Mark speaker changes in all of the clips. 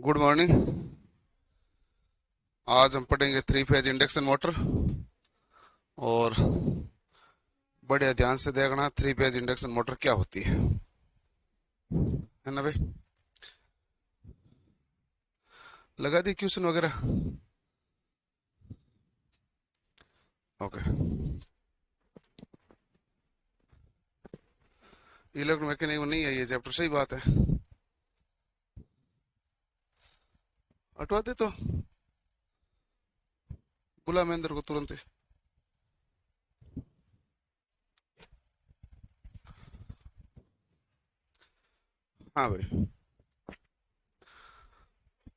Speaker 1: Good morning. आज हम पढ़ेंगे थ्री फेज इंडक्शन मोटर। और बढ़िया ध्यान से देखना, थ्री फेज इंडक्शन मोटर क्या होती है ना भाई। लगा दी क्वेश्चन वगैरह? ओके। इलेक्ट्रोमैकेनिक में नहीं है ये चैप्टर, सही बात है। हटवा दे तो, बुला महेंद्र को तुरंत ही। हाँ भाई,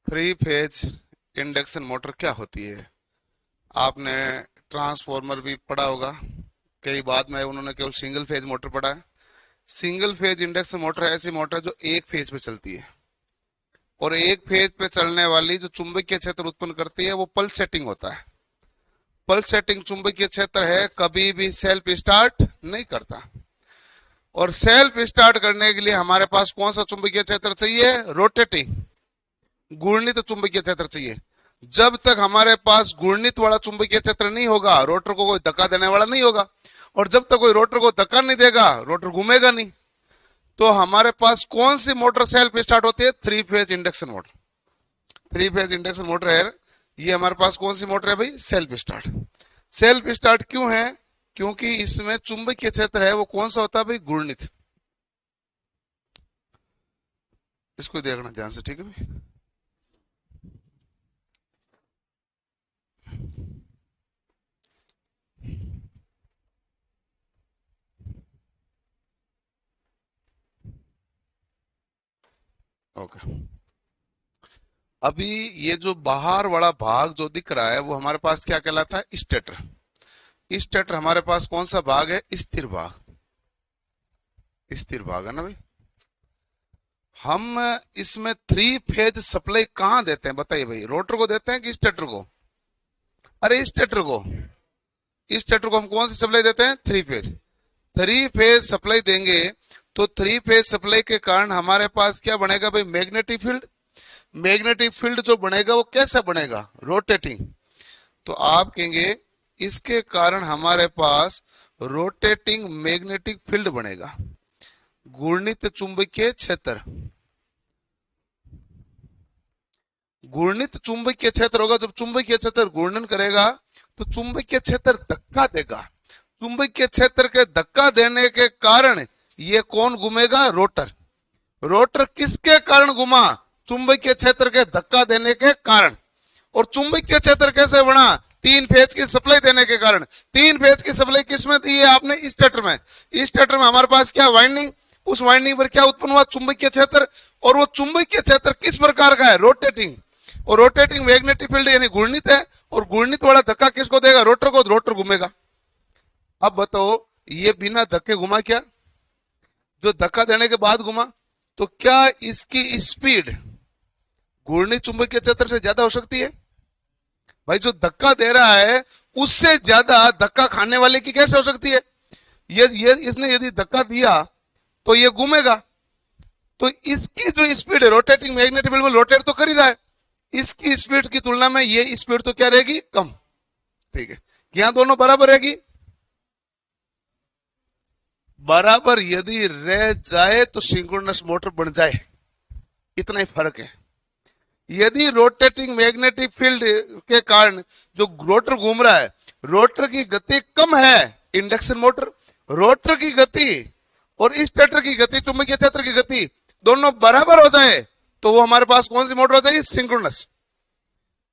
Speaker 1: थ्री फेज इंडक्शन मोटर क्या होती है? आपने ट्रांसफॉर्मर भी पढ़ा होगा, कई बाद में उन्होंने केवल सिंगल फेज मोटर पढ़ा है। सिंगल फेज इंडक्शन मोटर ऐसी मोटर जो एक फेज पे चलती है, और एक फेज पे चलने वाली जो चुंबकीय क्षेत्र उत्पन्न करती है वो पल्स सेटिंग होता है। पल्स सेटिंग चुंबकीय क्षेत्र है, कभी भी सेल्फ स्टार्ट नहीं करता। और सेल्फ स्टार्ट करने के लिए हमारे पास कौन सा चुंबकीय क्षेत्र चाहिए? रोटेटिंग, घूर्णित चुंबकीय क्षेत्र चाहिए। जब तक हमारे पास घूर्णित वाला चुंबकीय क्षेत्र नहीं होगा, रोटर को कोई धक्का देने वाला नहीं होगा। और जब तक कोई रोटर को धक्का नहीं देगा, रोटर घूमेगा नहीं। तो हमारे पास कौन सी मोटर सेल्फ स्टार्ट होती है? Three phase induction motor. Three phase induction motor है ये हमारे पास कौन सी मोटर है भाई? Self start. सेल्फ स्टार्ट क्यों है? क्योंकि इसमें चुंबकीय क्षेत्र है वो कौन सा होता है भाई? घूर्णित। इसको देखना ध्यान से, ठीक है भाई। ओके। अभी ये जो बाहर वाला भाग जो दिख रहा है वो हमारे पास क्या कहलाता है? स्टेटर। स्टेटर हमारे पास कौन सा भाग है? स्थिर भाग। स्थिर भाग है ना भाई। हम इसमें थ्री फेज सप्लाई कहां देते हैं बताइए भाई? रोटर को देते हैं कि स्टेटर को? अरे स्टेटर को। स्टेटर को हम कौन सी सप्लाई देते हैं? Three phase. Three phase supply देंगे तो थ्री फेज सप्लाई के कारण हमारे पास क्या बनेगा भाई? Magnetic field. मैग्नेटिक फील्ड जो बनेगा वो कैसा बनेगा? रोटेटिंग। तो आप कहेंगे इसके कारण हमारे पास रोटेटिंग मैग्नेटिक फील्ड बनेगा। घूर्णित चुंबकीय क्षेत्र। घूर्णित चुंबकीय क्षेत्र होगा। जब चुंबकीय क्षेत्र घूर्णन करेगा तो चुंबकीय क्षेत्र धक्का देगा। चुंबकीय क्षेत्र के धक्का देने के कारण ये कौन घूमेगा? रोटर। रोटर किसके कारण घुमा? चुंबकीय क्षेत्र के धक्का देने के कारण। और चुंबकीय क्षेत्र कैसे बना? तीन फेज की सप्लाई देने के कारण। तीन फेज की सप्लाई किसमें दी है आपने? स्टेटर में। स्टेटर में हमारे पास क्या? वाइंडिंग। उस वाइंडिंग पर क्या उत्पन्न हुआ? चुंबकीय क्षेत्र। और वो चुंबकीय क्षेत्र किस प्रकार का है? रोटेटिंग। और रोटेटिंग मैग्नेटिक फील्ड यानी घूर्णित है। और घूर्णित वाला धक्का किसको देगा? रोटर को। रोटर घूमेगा। अब बताओ, ये बिना धक्के घुमा क्या? जो धक्का देने के बाद घुमा, तो क्या इसकी स्पीड घूर्णित चुंबकीय क्षेत्र से ज्यादा हो सकती है? भाई जो धक्का दे रहा है उससे ज्यादा धक्का खाने वाले की कैसे हो सकती है? ये इसने यदि धक्का दिया तो ये घूमेगा। तो इसकी जो स्पीड है, रोटेटिंग मैग्नेटिक फील्ड में रोटेट तो कर ही रहा है, इसकी स्पीड की तुलना में ये स्पीड तो क्या रहेगी? कम। ठीक है, यहां दोनों बराबर रहेगी। बराबर यदि रह जाए तो सिंक्रोनस मोटर बन जाए, इतना ही फर्क है। यदि रोटेटिंग मैग्नेटिक फील्ड के कारण जो रोटर घूम रहा है, रोटर की गति कम है, इंडक्शन मोटर। रोटर की गति और स्टेटर की गति, चुंबकीय क्षेत्र की गति दोनों बराबर हो जाए तो वो हमारे पास कौन सी मोटर हो जाएगी? सिंक्रोनस।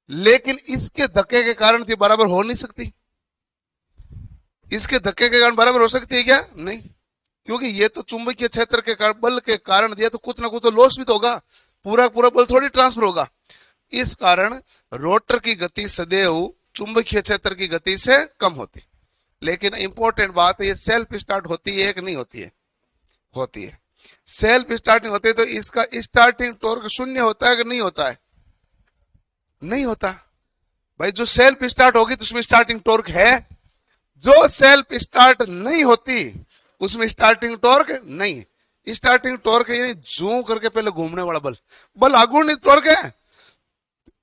Speaker 1: लेकिन इसके धक्के के कारण थी बराबर हो नहीं सकती। इसके धक्के के कारण बराबर हो सकती है क्या? नहीं, क्योंकि ये तो चुंबकीय क्षेत्र के कारण, बल के कारण दिया, तो कुछ ना कुछ तो लॉस भी तो होगा। पूरा पूरा बल थोड़ी ट्रांसफर होगा। इस कारण रोटर की गति सदैव चुंबकीय क्षेत्र की गति से कम होती। लेकिन इंपॉर्टेंट बात है, ये सेल्फ स्टार्ट होती है कि नहीं होती है? होती है। सेल्फ स्टार्टिंग होती है तो इसका स्टार्टिंग टॉर्क शून्य होता है कि नहीं होता है? नहीं होता भाई। जो सेल्फ स्टार्ट होगी तो उसमें स्टार्टिंग टॉर्क है। जो सेल्फ स्टार्ट नहीं होती उसमें स्टार्टिंग टॉर्क नहीं। स्टार्टिंग टॉर्क यानी जू करके पहले घूमने वाला बल। बल अगुणित टॉर्क है।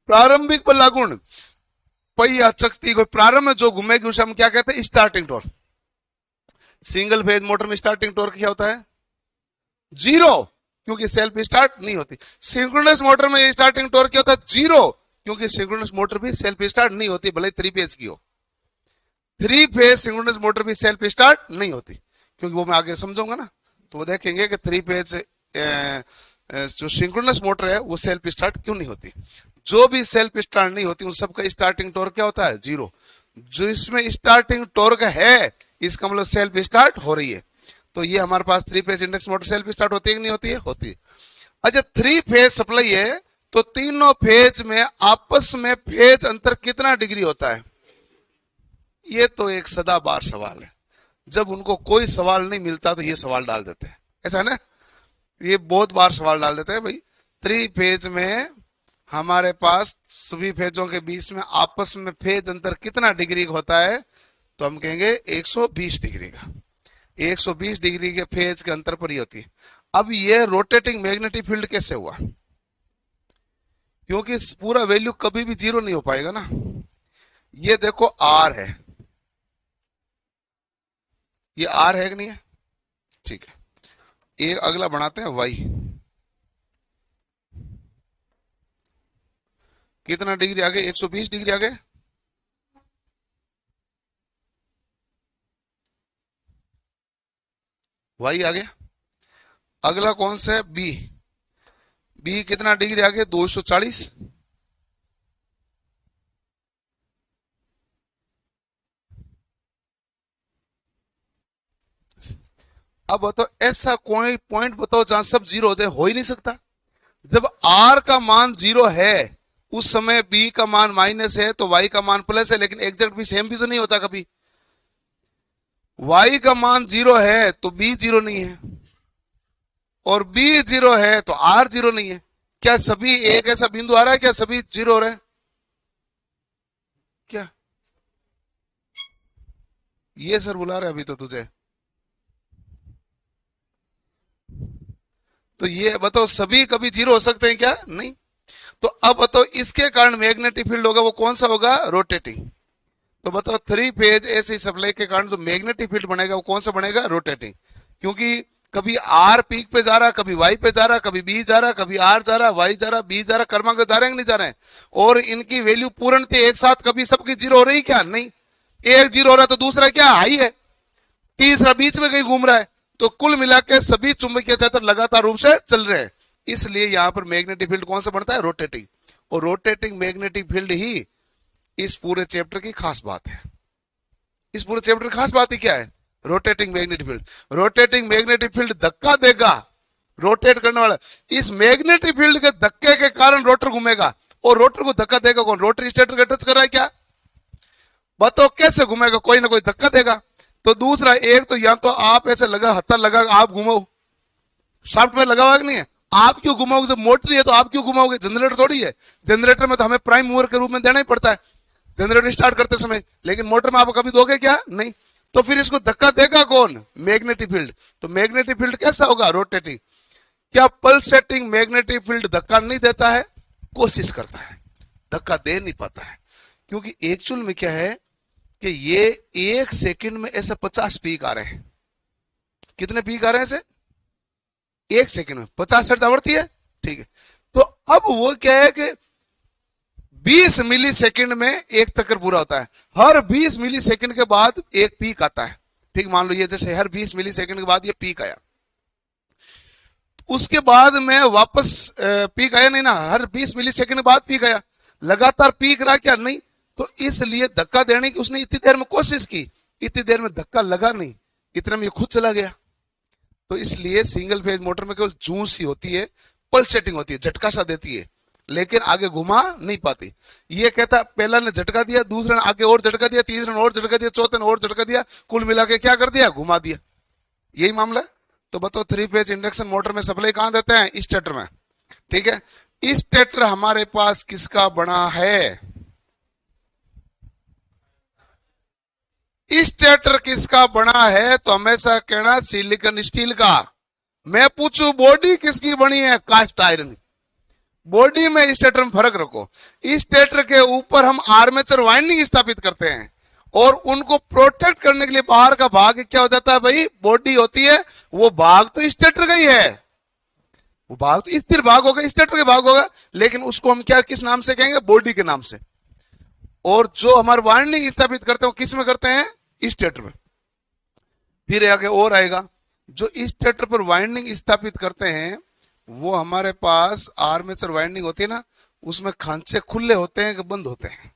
Speaker 1: प्रारंभिक बल्ला गुण, पहिया चकती कोई प्रारंभ में जो घूमेगी उसे हम क्या कहते हैं? Starting torque. Single phase motor में स्टार्टिंग टॉर्क क्या होता है? 0, क्योंकि सेल्फ स्टार्ट नहीं होती। सिंक्रोनस मोटर में स्टार्टिंग टॉर्क क्या होता है? 0, क्योंकि सिंक्रोनस मोटर भी सेल्फ स्टार्ट नहीं होती, भले 3 फेज की हो। 3 फेज सिंक्रोनस मोटर भी सेल्फ स्टार्ट नहीं होती, क्योंकि वो मैं आगे समझाऊंगा ना, तो वो देखेंगे कि 3 फेज जो सिंक्रोनस मोटर है वो सेल्फ स्टार्ट क्यों नहीं होती। जो भी सेल्फ स्टार्ट नहीं होती उन सबका स्टार्टिंग टॉर्क क्या होता है? 0। जिसमें स्टार्टिंग टॉर्क है इसका मतलब सेल्फ स्टार्ट हो रही है। तो ये हमारे पास 3 phase induction motor self start होती है कि नहीं होती है? होती है। अच्छा, 3 फेज सप्लाई है तो तीनों फेज में आपस में फेज अंतर कितना डिग्री होता है? ये तो एक सदाबहार सवाल है। जब उनको कोई सवाल नहीं मिलता तो ये सवाल डाल देते हैं, ऐसा है ना? ये बहुत बार सवाल डाल देते हैं भाई, 3 फेज में हमारे पास सभी फेजों के बीच में आपस में फेज अंतर कितना डिग्री का होता है? तो हम कहेंगे 120 डिग्री का। 120 डिग्री के फेज के अंतर पर ही होती है। अब ये रोटेटिंग मैग्नेटिक फील्ड कैसे हुआ? क्योंकि पूरा वैल्यू कभी भी 0 नहीं हो पाएगा ना। ये देखो R है, ये R है कि नहीं है? ठीक है, एक अगला बनाते हैं Y। कितना डिग्री आगे? 120 डिग्री आगे। Y आगे। अगला कौन सा है? B। B कितना डिग्री आगे? 240। अब बताओ ऐसा कोई पॉइंट बताओ जहां सब 0 हो जाए? हो ही नहीं सकता। जब R का मान 0 है उस समय B का मान माइनस है तो Y का मान प्लस है, लेकिन एग्जैक्ट भी सेम भी तो नहीं होता कभी। Y का मान 0 है तो B 0 नहीं है, और B 0 है तो R 0 नहीं है। क्या सभी एक ऐसा बिंदु आ रहा है क्या सभी 0 हो रहे हैं? क्या ये सर बुला रहे अभी तो तुझे? तो ये बताओ सभी कभी 0 हो सकते हैं क्या? नहीं। तो अब बताओ इसके कारण मैग्नेटिक फील्ड होगा वो कौन सा होगा? रोटेटिंग। तो बताओ 3 फेज ऐसी सप्लाई के कारण जो मैग्नेटिक फील्ड बनेगा वो कौन सा बनेगा? रोटेटिंग। क्योंकि कभी R पीक पे जा रहा, कभी Y पे जा रहा, कभी B जा रहा, कभी R जा रहा, Y जा रहा, B जा रहा, क्रमांक जा रहे हैं कि नहीं जा रहे हैं? और इनकी वैल्यू पूर्णतः एक साथ कभी सबकी 0 हो रही क्या? नहीं। एक 0 हो रहा है तो दूसरा क्या? हाई है, तीसरा बीच में कहीं घूम रहा है। तो कुल मिला के सभी चुंबकीय क्षेत्र लगातार रूप से चल रहे हैं, इसलिए यहां पर मैग्नेटिक फील्ड कौन सा बनता है? रोटेटिंग। और रोटेटिंग मैग्नेटिक फील्ड ही इस पूरे चैप्टर की खास बात है। इस पूरे चैप्टर की खास बात ही क्या है? Rotating magnetic field. Rotating magnetic field धक्का देगा, रोटेट करने वाला। इस मैग्नेटिक फील्ड के धक्के के कारण रोटर घूमेगा, और रोटर को धक्का देगा कौन? रोटर स्टेटर का टच कर रहा है क्या? बताओ कैसे घूमेगा? कोई ना कोई धक्का देगा। तो दूसरा, एक तो या तो आप ऐसे लगा हत्था लगा आप घुमाओ, सॉफ्टवेयर लगा हुआ कि नहीं है? आप क्यों घुमाओगे? जब मोटर है तो आप क्यों घुमाओगे? जनरेटर थोड़ी है। जनरेटर में तो हमें प्राइम मूवर के रूप में देना ही पड़ता है जनरेटर स्टार्ट करते समय, लेकिन मोटर में आप कभी दोगे क्या? नहीं। तो फिर इसको धक्का देगा कौन? Magnetic field. तो मैग्नेटिक फील्ड कैसा होगा? रोटेटिंग। क्या पल्सेटिंग मैग्नेटिक फील्ड धक्का नहीं देता है? कोशिश करता है, धक्का दे नहीं पाता है। क्योंकि एक्चुअल में क्या है कि ये 1 सेकंड में ऐसे 50 पीक आ रहे हैं। कितने पीक आ रहे हैं ऐसे? 1 सेकंड में 50 हर्ट्ज आवृत्ति है, ठीक है। तो अब वो क्या है कि 20 मिली सेकंड में एक चक्कर पूरा होता है। हर 20 मिली सेकंड के बाद एक पीक आता है, ठीक। मान लो ये जैसे हर 20 मिली सेकंड के बाद ये पीक आया, उसके बाद में वापस पीक आया नहीं ना, हर 20 मिली सेकंड के बाद पीक आया, लगातार पीक रहा क्या? नहीं। तो इसलिए धक्का देने की उसने इतनी देर में कोशिश की, इतनी देर में धक्का लगा नहीं, इतने में ये खुद चला गया। तो इसलिए सिंगल फेज मोटर में केवल जूस ही होती है, पल्सेटिंग होती है, झटका सा देती है, लेकिन आगे घुमा नहीं पाती। ये कहता पहला ने झटका दिया, दूसरे ने आगे और झटका दिया, तीसरे ने और झटका दिया, चौथे ने और झटका दिया, कुल मिला के क्या कर दिया? घुमा दिया। यही मामला है। तो बताओ 3 फेज इंडक्शन मोटर में सप्लाई कहां देते हैं? स्टेटर में, ठीक है। स्टेटर हमारे पास किसका बना है? स्टेटर किसका बना है? तो हमेशा कहना सिलिकॉन स्टील का। मैं पूछूं बॉडी किसकी बनी है? Cast iron. बॉडी में स्टेटर में फर्क रखो। स्टेटर के ऊपर हम आर्मेचर वाइंडिंग स्थापित करते हैं और उनको प्रोटेक्ट करने के लिए बाहर का भाग क्या हो जाता है भाई, बॉडी होती है। वो भाग तो स्टेटर का ही है, वो भाग तो स्थिर भाग होगा, स्टेटर के भाग होगा, लेकिन उसको हम क्या किस नाम से कहेंगे, बॉडी के नाम से। और जो हमारे वाइंडिंग स्थापित करते हैं वो किस में करते हैं, स्टेटर में। फिर आगे और आएगा, जो स्टेटर पर वाइंडिंग स्थापित करते हैं वो हमारे पास आर्मेचर वाइंडिंग होती है ना, उसमें खांचे खुले होते हैं कि बंद होते हैं।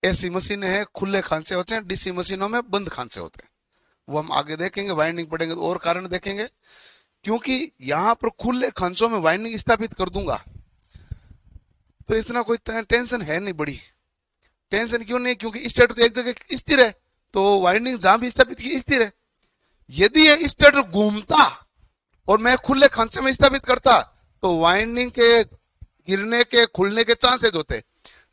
Speaker 1: एसी मशीनें हैं खुले खांचे होते हैं, डीसी मशीनों में बंद खांचे होते हैं। वो हम आगे देखेंगे, वाइंडिंग पढ़ेंगे तो और कारण देखेंगे। क्योंकि यहां पर खुले खांचों में वाइंडिंग स्थापित कर दूंगा तो इतना कोई टेंशन है नहीं बड़ी। टेंशन क्यों नहीं, क्योंकि स्टेटर तो एक जगह स्थिर है, तो वाइंडिंग जहां भी स्थापित की स्थिर है। यदि ये स्टेटर घूमता और मैं खुले खांचे में स्थापित करता तो वाइंडिंग के गिरने के खुलने के चांसेस होते।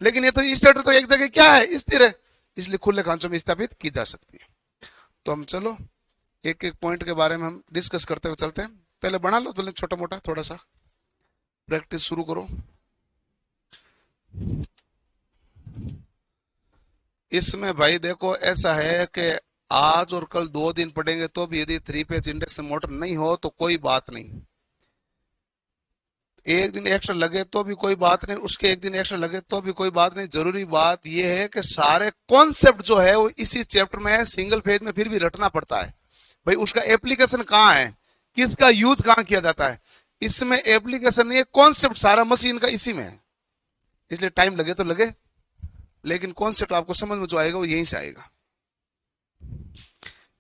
Speaker 1: लेकिन ये तो स्टेटर तो एक जगह क्या है, स्थिर है, इसलिए खुले खांचों में स्थापित की जा सकती है। तो हम चलो एक एक पॉइंट के बारे में हम डिस्कस करते हुए चलते हैं। पहले बना लो, पहले छोटा मोटा थोड़ा सा प्रैक्टिस शुरू करो। इसमें भाई देखो ऐसा है कि आज और कल 2 दिन पढ़ेंगे तो भी यदि 3 फेज इंडक्शन मोटर नहीं हो तो कोई बात नहीं। एक दिन एक्स्ट्रा लगे तो भी कोई बात नहीं, उसके एक दिन एक्स्ट्रा लगे तो भी कोई बात नहीं। जरूरी बात यह है कि सारे कॉन्सेप्ट जो है वो इसी चैप्टर में है, सिंगल फेज में फिर भी रटना पड़ता है। भाई उसका एप्लीकेशन कहां है, किसका यूज कहां किया जाता है, इसमें एप्लीकेशन नहीं है, कॉन्सेप्ट सारा मशीन का इसी में है। इसलिए टाइम लगे तो लगे, लेकिन कॉन्सेप्ट आपको समझ में जो आएगा वो यहीं से आएगा।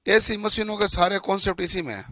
Speaker 1: ऐसी मशीनों के सारे कॉन्सेप्ट इसी में है।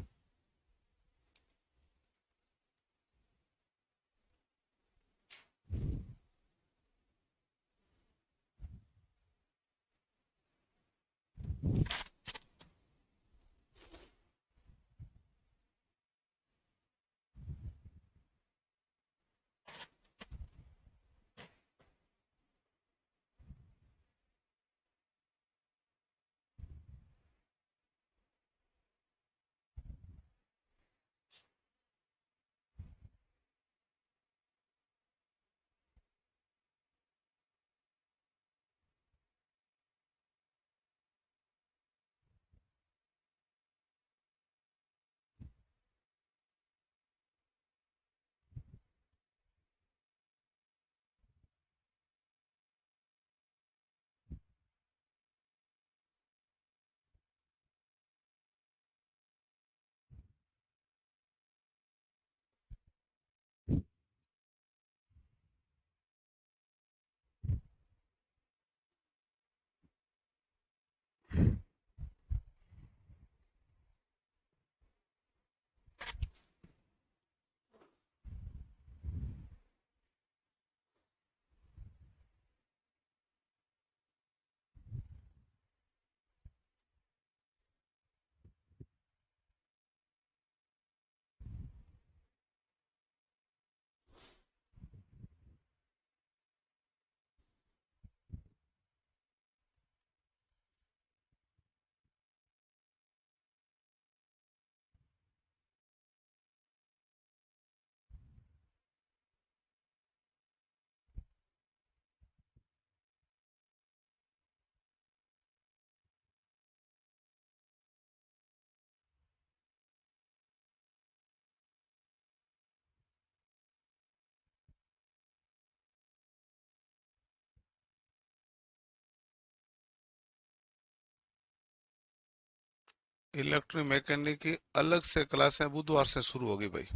Speaker 1: इलेक्ट्रिक मैकेनिक की अलग से क्लासें बुधवार से शुरू होगी भाई।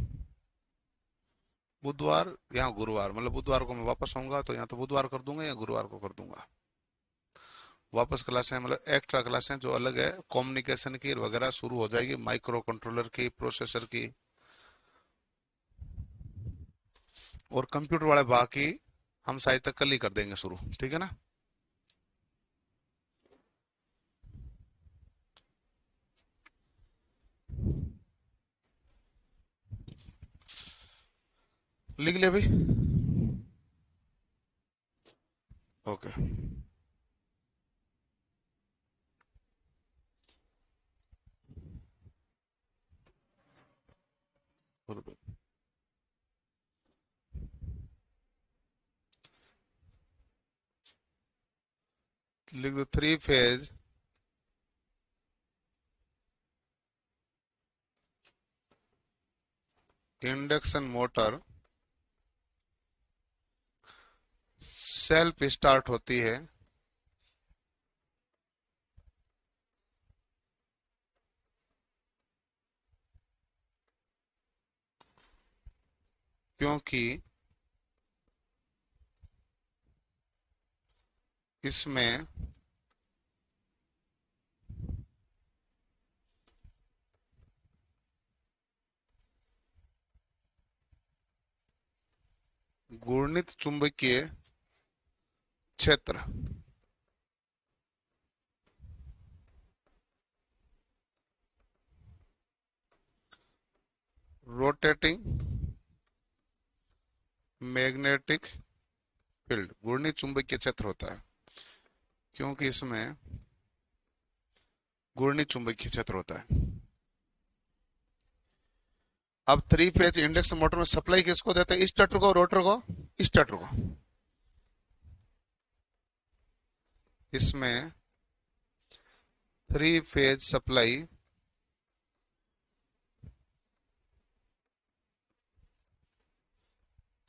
Speaker 1: बुधवार या गुरुवार, मतलब बुधवार को मैं वापस आऊंगा तो या तो बुधवार कर दूंगा या गुरुवार को कर दूंगा वापस। क्लासें मतलब एक्स्ट्रा क्लासें जो अलग है, कम्युनिकेशन की वगैरह शुरू हो जाएगी, माइक्रो कंट्रोलर की, प्रोसेसर की, और कंप्यूटर वाले बाकी हम शायद तक कल ही कर देंगे शुरू, ठीक है ना। लिख लिया भाई, ओके। लिख दो 3 phase induction motor self start होती है क्योंकि इसमें घूर्णित चुंबकीय क्षेत्र रोटेटिंग मैग्नेटिक फील्ड घूर्णित चुंबकीय क्षेत्र होता है क्योंकि इसमें घूर्णित चुंबकीय क्षेत्र होता है। अब 3 फेज इंडक्शन मोटर में सप्लाई किसको देते हैं? स्टार्टर को, रोटर को, स्टार्टर को। इसमें 3 फेज सप्लाई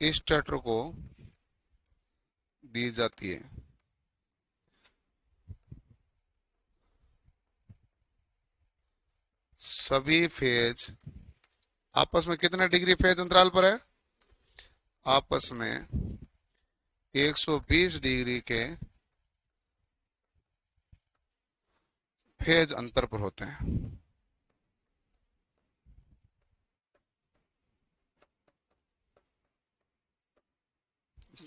Speaker 1: स्टार्टर को दी जाती है। सभी फेज आपस में कितने डिग्री फेज अंतराल पर है? आपस में 120 डिग्री के फेज अंतर पर होते हैं।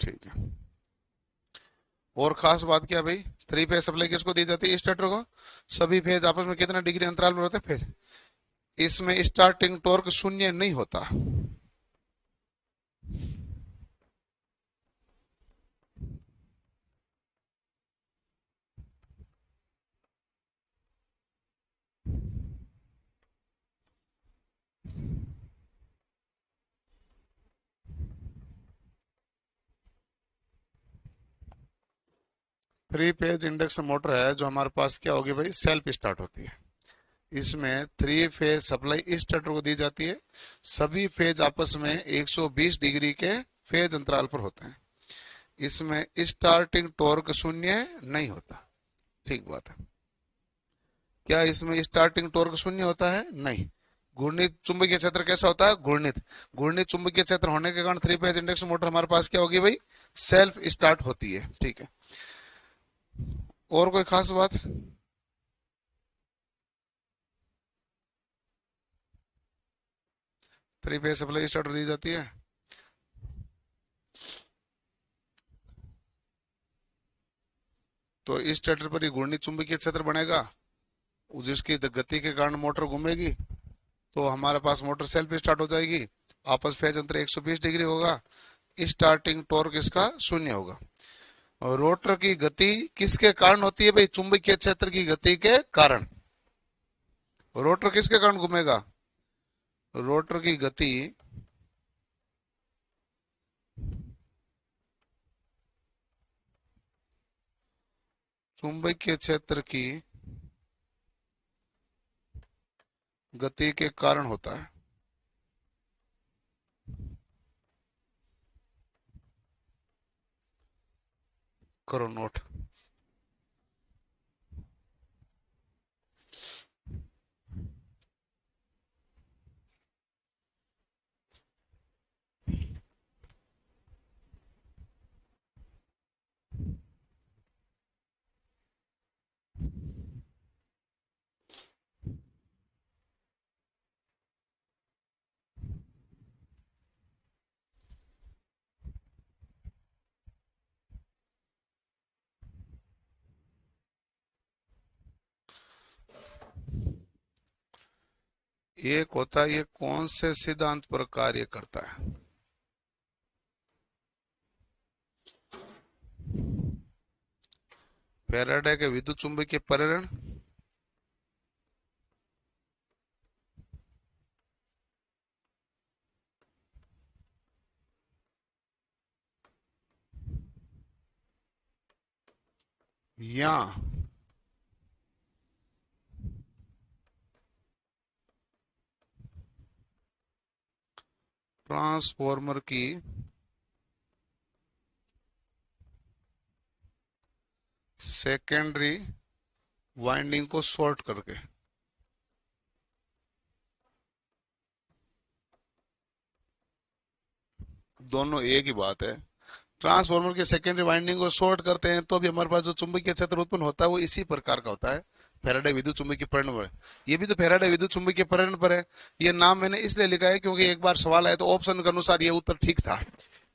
Speaker 1: ठीक है। और खास बात क्या भाई? 3 फेज सप्लाई किसको दी जाती है? स्टार्टर को। सभी फेज आपस में कितने डिग्री अंतराल पर होते हैं? फेज। इसमें स्टार्टिंग टॉर्क शून्य नहीं होता। 3 फेज इंडक्शन मोटर है जो हमारे पास क्या होगी भाई? सेल्फ स्टार्ट होती है। इसमें 3 फेज सप्लाई स्टार्टर को दी जाती है। सभी फेज आपस में 120 डिग्री के फेज अंतराल पर होते हैं। इसमें स्टार्टिंग टॉर्क शून्य नहीं होता। ठीक बात है। क्या इसमें स्टार्टिंग टॉर्क शून्य होता है? नहीं। घूर्णित चुंबकीय क्षेत्र कैसा होता है? घूर्णित। घूर्णित चुंबकीय क्षेत्र होने के कारण 3 फेज इंडक्शन मोटर हमारे पास क्या होगी भाई? सेल्फ स्टार्ट होती है। ठीक है। और कोई खास बात? 3 फेज सप्लाई स्टार्टर दी जाती है। तो इस स्टार्टर पर ही घूर्णित चुंबकीय क्षेत्र बनेगा जिसकी गति के कारण मोटर घूमेगी तो हमारे पास मोटर सेल्फ स्टार्ट हो जाएगी। आपस फेज अंतर 120 डिग्री होगा। स्टार्टिंग टॉर्क इसका शून्य होगा। और रोटर की गति किसके कारण होती है भाई? चुंबकीय क्षेत्र की गति के कारण। रोटर किसके कारण घूमेगा? रोटर की गति चुंबकीय क्षेत्र की गति के कारण होता है। करो नोट। एक होता है ये कौन से सिद्धांत पर कार्य करता है? फैराडे के विद्युत चुंबकीय प्रेरण। या ट्रांसफॉर्मर की सेकेंडरी वाइंडिंग को शॉर्ट करके। दोनों एक ही बात है। ट्रांसफॉर्मर के सेकेंडरी वाइंडिंग को शॉर्ट करते हैं तो भी हमारे पास जो चुंबकीय क्षेत्र उत्पन्न होता है वो इसी प्रकार का होता है, फैराडे विद्युत चुंबकीय प्रेरण पर। ये भी तो फैराडे विद्युत चुंबकीय प्रेरण पर है। ये नाम मैंने इसलिए लिखा है क्योंकि एक बार सवाल आया तो ऑप्शन के अनुसार ये उत्तर ठीक था।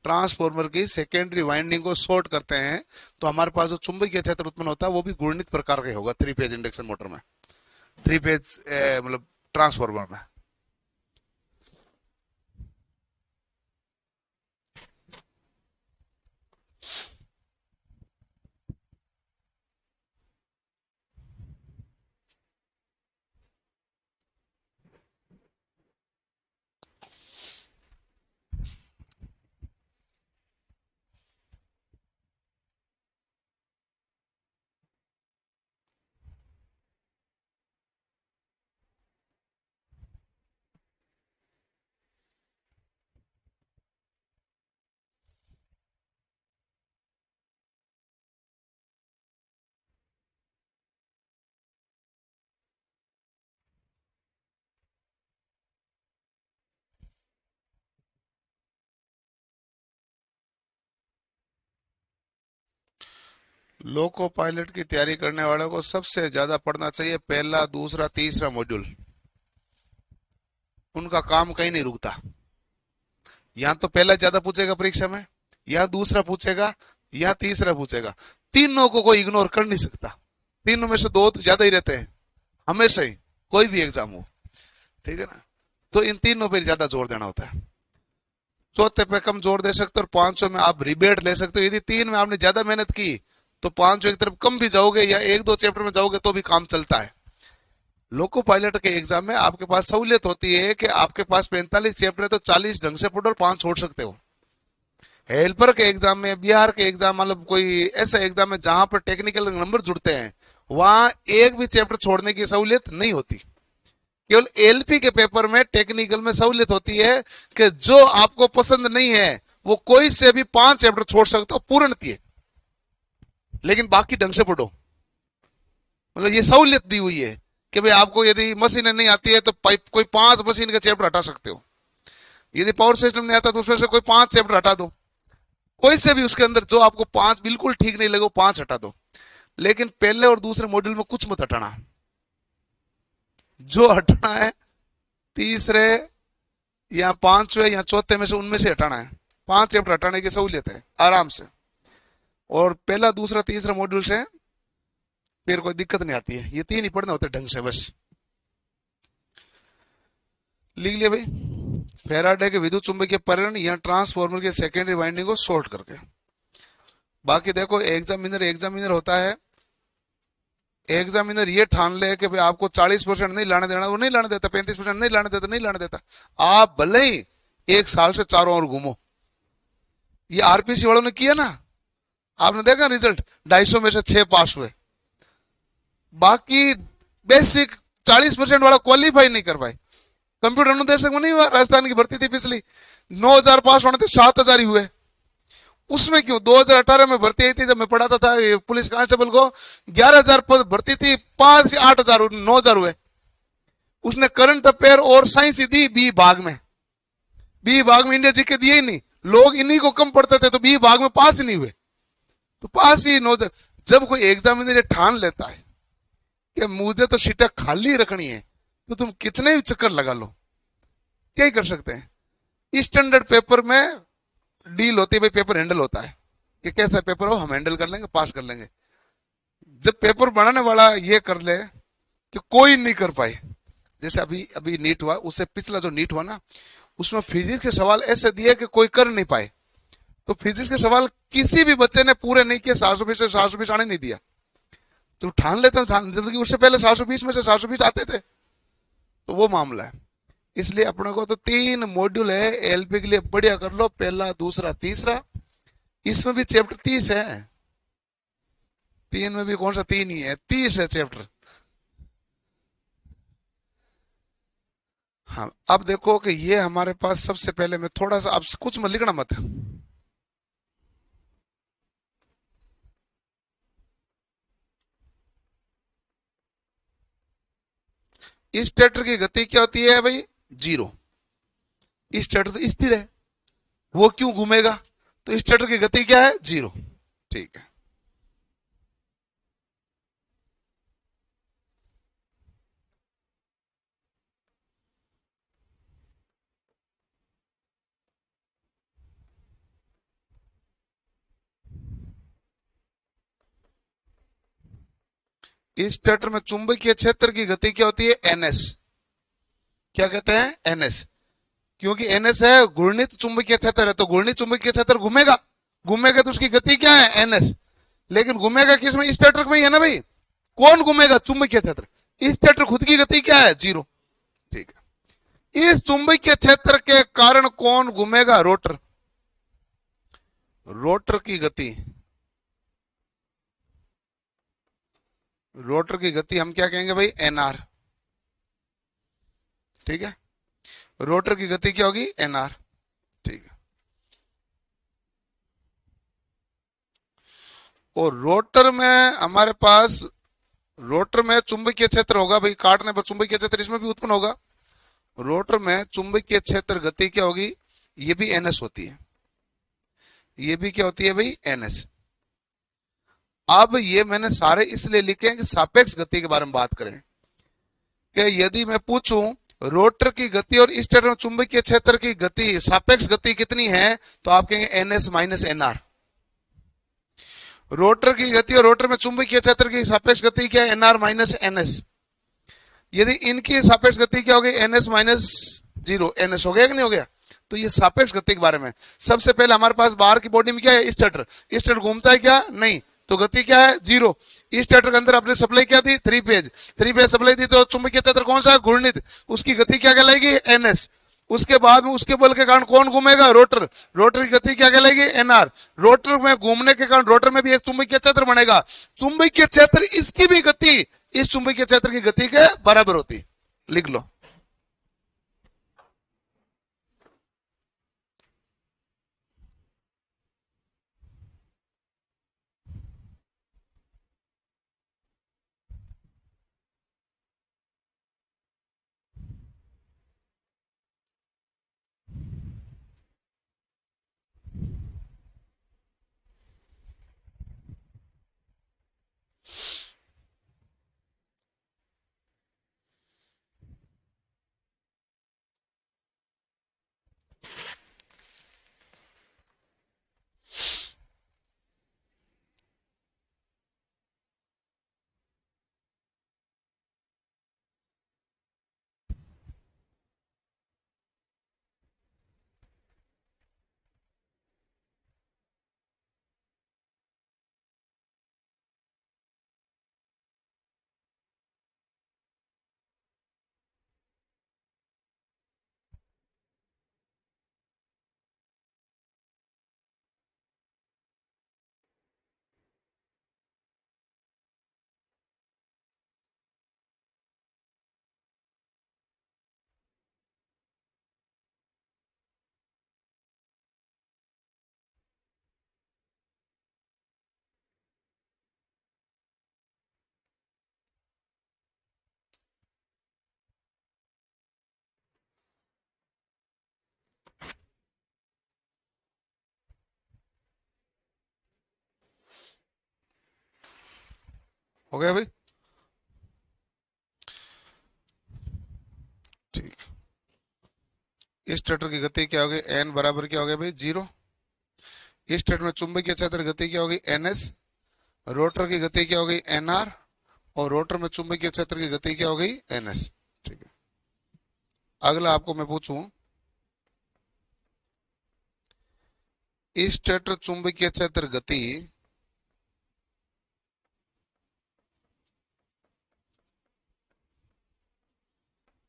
Speaker 1: ट्रांसफॉर्मर की सेकेंडरी वाइंडिंग को शॉर्ट करते हैं तो हमारे पास जो चुंबकीय क्षेत्र उत्पन्न होता है वो भी घूर्णित प्रकार का होगा, 3 फेज इंडक्शन मोटर में, 3 फेज मतलब ट्रांसफॉर्मर में। लोको पायलट की तैयारी करने वालों को सबसे ज्यादा पढ़ना चाहिए पहला, दूसरा, तीसरा मॉड्यूल। उनका काम कहीं नहीं रुकता। यहां तो पहला ज्यादा पूछेगा परीक्षा में, यहां दूसरा पूछेगा, यहां तीसरा पूछेगा। तीनों को कोई इग्नोर कर नहीं सकता। तीनों में से दो तो ज्यादा ही रहते हैं हमेशा ही, कोई भी एग्जाम हो, ठीक है ना। तो इन तीनों पर ज्यादा जोर देना होता है। चौथे पे कम जोर दे सकते हो और पांचों में आप रिबेट ले सकते हो। यदि तीन में आपने ज्यादा मेहनत की तो पांचों एक तरफ कम भी जाओगे या एक दो चैप्टर में जाओगे तो भी काम चलता है। लोको पायलट के एग्जाम में आपके पास सहूलियत होती है कि आपके पास 45 चैप्टर है तो 40 ढंग से पढ़ो और 5 छोड़ सकते हो। हेल्पर के एग्जाम में, बिहार के एग्जाम, मतलब कोई ऐसा एग्जाम है जहां पर टेक्निकल नंबर जुड़ते हैं, वहां एक भी चैप्टर छोड़ने की सहूलियत नहीं होती। केवल एलपी के पेपर में टेक्निकल में सहूलियत होती है कि जो आपको पसंद नहीं है वो कोई से भी 5 चैप्टर छोड़ सकते हो पूर्णतः, लेकिन बाकी ढंग से पढ़ो। मतलब ये सहूलियत दी हुई है कि भाई आपको यदि मशीन नहीं आती है तो कोई 5 मशीन का चैप्टर हटा सकते हो। यदि पावर सिस्टम नहीं आता तो उसमें से कोई 5 चैप्टर हटा दो। कोई से भी उसके अंदर जो आपको 5 बिल्कुल ठीक नहीं लगे 5 हटा दो। लेकिन पहले और दूसरे मॉड्यूल में कुछ मत हटाना। जो हटाना है तीसरे या पांचवें या चौथे में से उनमें से हटाना है। 5 चैप्टर हटाने की सहूलियत है आराम से। और पहला, दूसरा, तीसरा मॉड्यूल से फिर कोई दिक्कत नहीं आती है। ये 3 ही पढ़ने होते ढंग से बस। लिख लिया भाई, फैराडे के विद्युत चुंबकीय प्रेरण या ट्रांसफॉर्मर के सेकेंडरी वाइंडिंग को शॉर्ट करके। बाकी देखो एग्जामिनर होता है, एग्जामिनर ये ठान ले कि भाई आपको 40% नहीं लाने देना, वो नहीं लाने देता। 35% नहीं लाने देता, नहीं लाने देता। आप भले ही 1 साल से चारों ओर घूमो। ये आरपीसी वालों ने किया ना, आपने देखा रिजल्ट, 250 में से 6 पास हुए। बाकी बेसिक 40% वाला क्वालिफाई नहीं कर पाए। कंप्यूटर अनुदेशक में नहीं हुआ, राजस्थान की भर्ती थी पिछली, 9000 पास होने थे, 7000 ही हुए। उसमें क्यों? 2018 में भर्ती आई थी जब मैं पढ़ाता था पुलिस कांस्टेबल को, 11000 पद भर्ती थी, 5 से 8000 9000 हुए। उसने करंट अफेयर और साइंस दी बी भाग में। बी भाग में इंडिया जीके दिए ही नहीं, लोग इन्हीं को कम पढ़ते थे तो बी भाग में पास ही नहीं हुए। तो पास ही 9000। जब कोई एग्जामिनर ठान लेता है कि मुझे तो सीटें खाली रखनी है तो तुम कितने भी चक्कर लगा लो, क्या ही कर सकते हैं। स्टैंडर्ड पेपर में डील होती है भाई, पेपर हैंडल होता है कि कैसा पेपर हो हम हैंडल कर लेंगे, पास कर लेंगे। जब पेपर बनाने वाला ये कर ले कि कोई नहीं कर पाए, जैसे अभी अभी नीट हुआ, उससे पिछला जो नीट हुआ ना, उसमें फिजिक्स के सवाल ऐसे दिए कि कोई कर नहीं पाए। तो फिजिक्स के सवाल किसी भी बच्चे ने पूरे नहीं किए, 720 से 720 आने नहीं दिया। तो ठान लेते हैं, जबकि उससे पहले 720 में से 720 आते थे। तो वो मामला है। इसलिए अपने को तो 3 मॉड्यूल है एलपी के लिए, बढ़िया कर लो, पहला, दूसरा, तीसरा। इसमें भी चैप्टर 30 है, 3 में भी कौन सा 3 ही है, 30 है चैप्टर। हाँ, अब देखो कि ये हमारे पास सबसे पहले मैं थोड़ा सा, अब कुछ मत लिखना मत, इस ट्रैक्टर की गति क्या होती है भाई, 0। इस ट्रैक्टर तो स्थिर है, वो क्यों घूमेगा, तो इस ट्रैक्टर की गति क्या है, 0। ठीक है, इस ट्रैक्टर में चुंबकीय क्षेत्र की गति क्या होती है, एनएस। क्या कहते हैं, एनएस। क्योंकि एनएस है घूर्णित चुंबकीय क्षेत्र है, तो घूर्णित चुंबकीय क्षेत्र घूमेगा, घूमेगा तो उसकी गति क्या है, एनएस। लेकिन घूमेगा किसमें, इस ट्रैक्टर में ही है ना भाई। कौन घूमेगा, चुंबकीय क्षेत्र। इस ट्रैक्टर खुद की गति क्या है, 0। ठीक है, इस चुंबकीय क्षेत्र के कारण कौन घूमेगा, रोटर। रोटर की गति, रोटर की गति हम क्या कहेंगे भाई, एनआर। ठीक है, रोटर की गति क्या होगी, एनआर। ठीक है, और रोटर में हमारे पास, रोटर में चुंबकीय क्षेत्र होगा भाई, काटने पर चुंबकीय क्षेत्र इसमें भी उत्पन्न होगा। रोटर में चुंबकीय क्षेत्र गति क्या होगी, ये भी एनएस होती है, ये भी क्या होती है भाई, एनएस। अब ये मैंने सारे इसलिए लिखे हैं कि सापेक्ष गति के बारे में बात करें, कि यदि मैं पूछूं रोटर की गति और स्टेटर चुंबकीय क्षेत्र की गति, सापेक्ष गति कितनी है, तो आप कहेंगे एनएस माइनस एनआर। रोटर की गति और रोटर में चुंबकीय क्षेत्र की सापेक्ष गति क्या है, एनआर माइनस एनएस। यदि इनकी सापेक्ष गति क्या हो गई, एनएस माइनस 0, एनएस हो गया कि नहीं हो गया। तो ये सापेक्ष गति के बारे में। सबसे पहले हमारे पास बाहर की बॉडी में क्या है, स्टेटर। स्टेटर घूमता है क्या, नहीं, तो गति क्या है, 0। स्टेटर के अंदर आपने सप्लाई क्या दी, 3 फेज, 3 फेज सप्लाई दी, तो चुंबकीय क्षेत्र कौन सा है, घूर्णित, उसकी गति क्या कहलाएगी, एनएस। उसके बाद में उसके बल के कारण कौन घूमेगा, रोटर। रोटर की गति क्या कहलाएगी, एनआर। रोटर में घूमने के कारण रोटर में भी एक चुंबकीय क्षेत्र बनेगा, चुंबकीय क्षेत्र इसकी भी गति इस चुंबकीय क्षेत्र की गति के बराबर होती। लिख लो। हो गया भाई, ठीक। इस स्टेटर की गति क्या होगी, एन बराबर क्या हो गया भाई, 0। इस स्टेटर में चुंबकीय क्षेत्र गति क्या होगी, एनएस। रोटर की गति क्या होगी, एनआर। और रोटर में चुंबकीय क्षेत्र की गति क्या हो गई, एनएस। ठीक है, अगला आपको मैं पूछूं, इस स्टेटर चुंबकीय क्षेत्र गति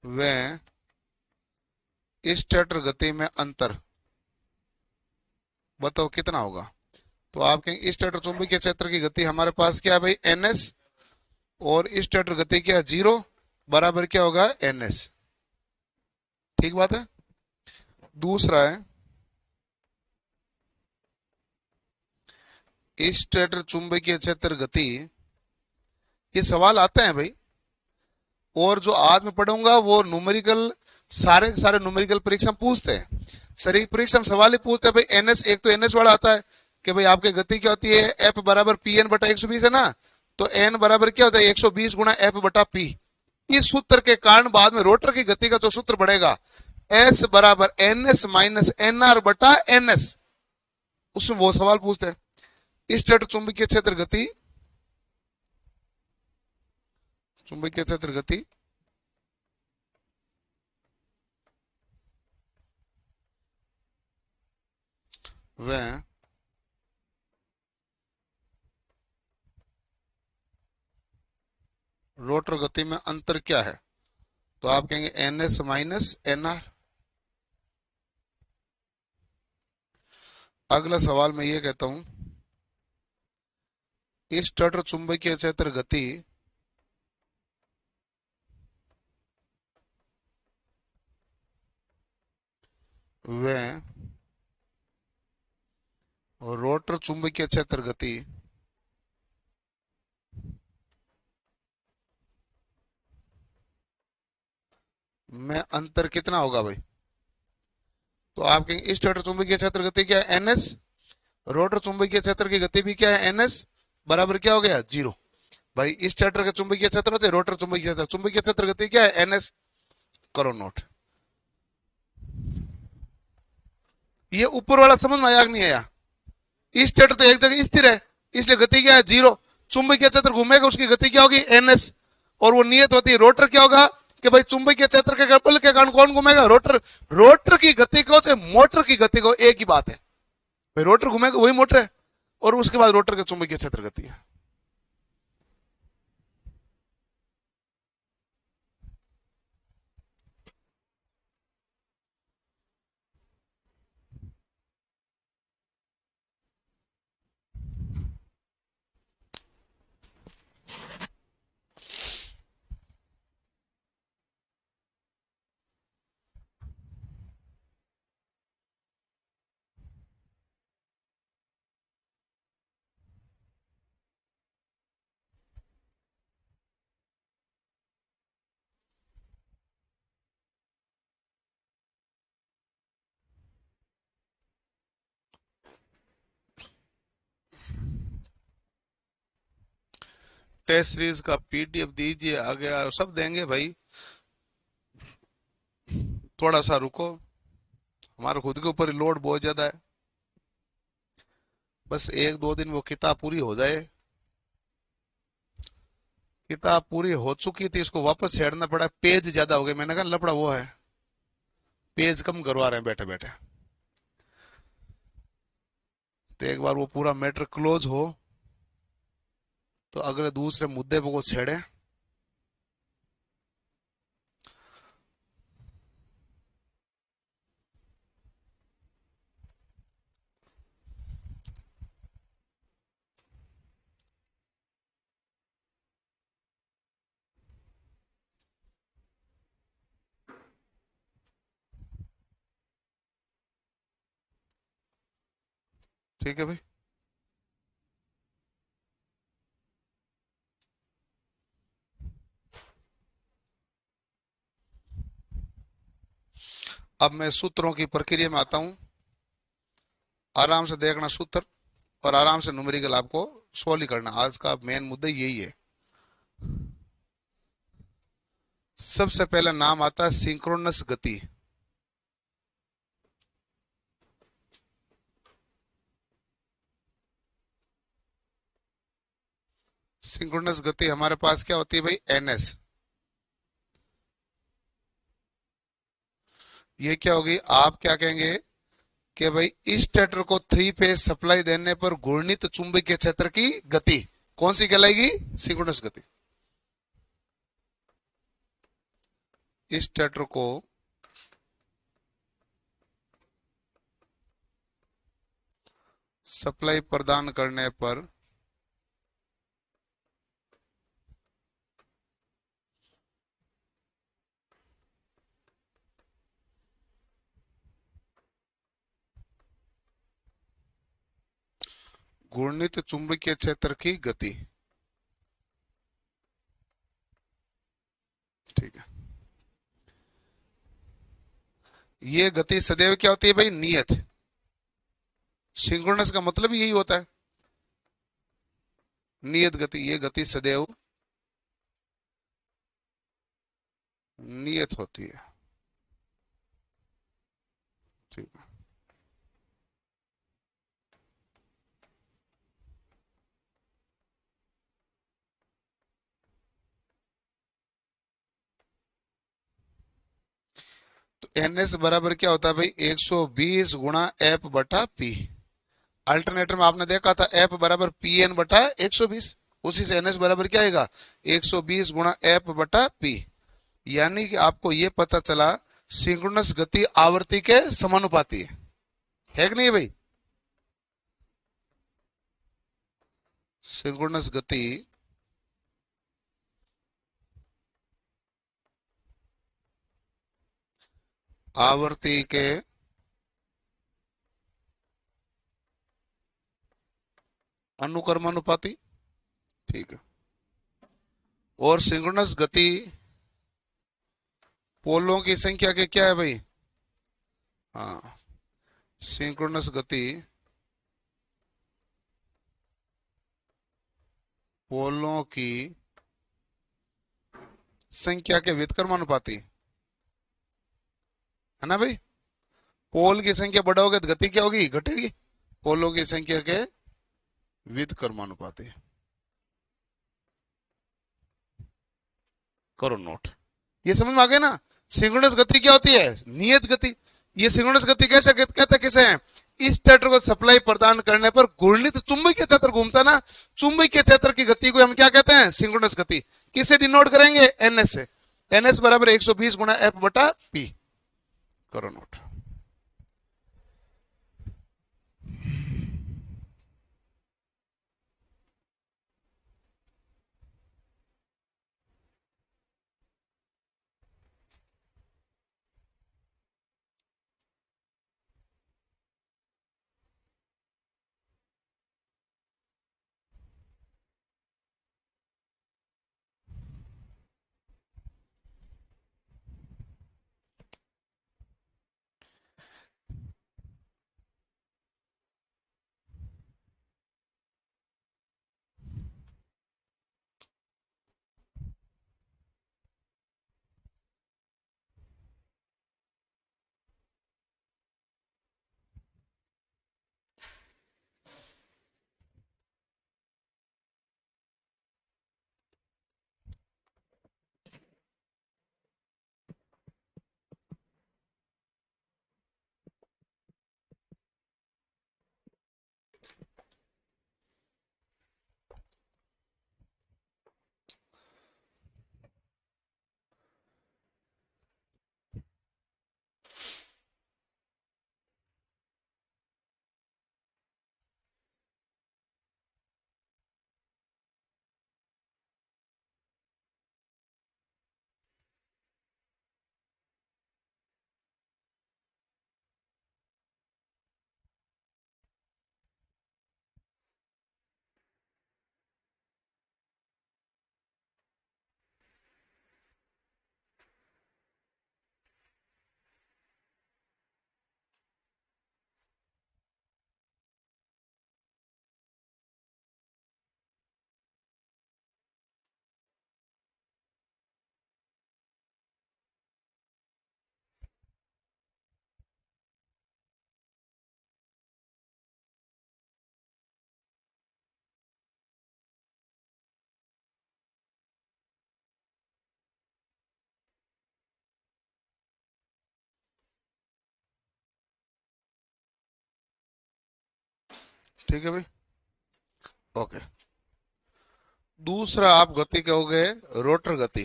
Speaker 1: व इस स्टेटर गति में अंतर बताओ कितना होगा। तो आप कहेंगे स्टेटर चुंबकीय क्षेत्र की गति हमारे पास क्या है भाई, ns, और स्टेटर गति क्या है, 0, बराबर क्या होगा, ns। ठीक बात है। दूसरा है स्टेटर चुंबकीय क्षेत्र गति। ये सवाल आते हैं भाई, और जो आज मैं पढ़ूंगा वो न्यूमेरिकल, सारे सारे न्यूमेरिकल परीक्षा में पूछते हैं। शरीर परीक्षा में सवाल ही पूछते हैं भाई, एनएस, एक तो एनएस वाला आता है कि भाई आपकी गति क्या होती है, एफ बराबर पी एन बटा 120 है ना, तो एन बराबर क्या होता है, 120 गुणा एफ बटा पी। इस सूत्र के कारण बाद में रोटर की गति का जो सूत्र बढ़ेगा, एस बराबर N S minus N R बटा एन एस, उसमें वो सवाल पूछते हैं। स्टेटर चुंबकीय क्षेत्र गति, चुंबकीय क्षेत्र गति वह रोटर गति में अंतर क्या है, तो आप कहेंगे N S minus N R. अगला सवाल मैं ये कहता हूं, स्टेटर चुंबकीय क्षेत्र गति व रोटर चुंबकीय क्षेत्र गति में अंतर कितना होगा भाई, तो आप कहेंगे स्टेटर चुंबकीय क्षेत्र गति क्या है, एनएस, रोटर चुंबकीय क्षेत्र की गति भी क्या है, एनएस, बराबर क्या हो गया, 0। भाई स्टेटर के चुंबकीय क्षेत्र होते, रोटर चुंबकीय क्षेत्र, चुंबकीय क्षेत्र गति क्या है, एनएस, करो नोट। ये ऊपर वाला समझ में आया नहीं आया, स्टेटर तो एक जगह स्थिर है, इसलिए गति क्या है, 0। चुंबकीय क्षेत्र घूमेगा, उसकी गति क्या होगी, एनएस, और वो नियत होती है। रोटर क्या होगा कि भाई चुंबकीय क्षेत्र के बल के कारण कौन घूमेगा, रोटर। रोटर की गति को से मोटर की गति को एक ही बात है भाई, रोटर घूमेगा वही मोटर है, और उसके बाद रोटर के चुंबकीय क्षेत्र गति है। टेस्ट सीरीज का पीडीएफ दीजिए, आगे सब देंगे भाई, थोड़ा सा रुको, हमारे खुद के ऊपर लोड बहुत ज्यादा है। बस एक दो दिन वो किताब पूरी हो जाए। किताब पूरी हो चुकी थी, इसको वापस छेड़ना पड़ा, पेज ज्यादा हो गए, मैंने कहा लफड़ा वो है, पेज कम करवा रहे हैं बैठे बैठे। तो एक बार वो पूरा मैटर क्लोज हो तो अगले दूसरे मुद्दे पे वो छेड़े। ठीक है भाई। अब मैं सूत्रों की प्रक्रिया में आता हूं, आराम से देखना सूत्र, और आराम से न्यूमेरिकल आपको सोल्व ही करना, आज का मेन मुद्दा यही है। सबसे पहला नाम आता है सिंक्रोनस गति। सिंक्रोनस गति हमारे पास क्या होती है भाई, एनएस। ये क्या होगी, आप क्या कहेंगे कि भाई स्टेटर को 3 फेज सप्लाई देने पर घूर्णित चुंबकीय क्षेत्र की गति कौन सी कहलाएगी, सिंक्रोनस गति। स्टेटर को सप्लाई प्रदान करने पर घूर्णित चुंबकीय क्षेत्र की गति। ठीक है, ये गति सदैव क्या होती है भाई? नियत। सिंक्रोनस का मतलब यही होता है, नियत गति। ये गति सदैव नियत होती है। ठीक है, तो एनएस बराबर क्या होता है भाई? 120 गुणा एफ बटा पी। अल्टरनेटर में आपने देखा था एफ बराबर पी एन बटा 120, उसी से एनएस बराबर क्या आएगा? 120 गुणा एफ बटा पी। यानी कि आपको यह पता चला सिंक्रोनस गति आवृत्ति के समानुपाती है कि नहीं भाई? सिंक्रोनस गति आवर्ती के अनुक्रमानुपाती। ठीक है, और सिंक्रोनस गति पोलों की संख्या के क्या है भाई? हाँ, सिंक्रोनस गति पोलों की संख्या के व्युत्क्रमानुपाती है ना भाई? पोल की संख्या बढ़ाओगे तो गति क्या होगी? घटेगी। पोलों की संख्या के व्युत्क्रमानुपाती। करो नोट। ये समझ में आ गया ना? सिंक्रोनस गति क्या होती है? नियत गति। ये सिंक्रोनस गति कैसे कहते किसे हैं? इस स्टेटर को सप्लाई प्रदान करने पर घूर्णित चुंबकीय क्षेत्र घूमता ना, चुंबकीय क्षेत्र की गति को हम क्या कहते हैं? सिंक्रोनस गति। किससे डिनोट करेंगे? एनएस से। एनएस बराबर 120 गुणा एफ बटा पी। करो नोट। ठीक है भाई, ओके। दूसरा आप गति कहोगे रोटर गति।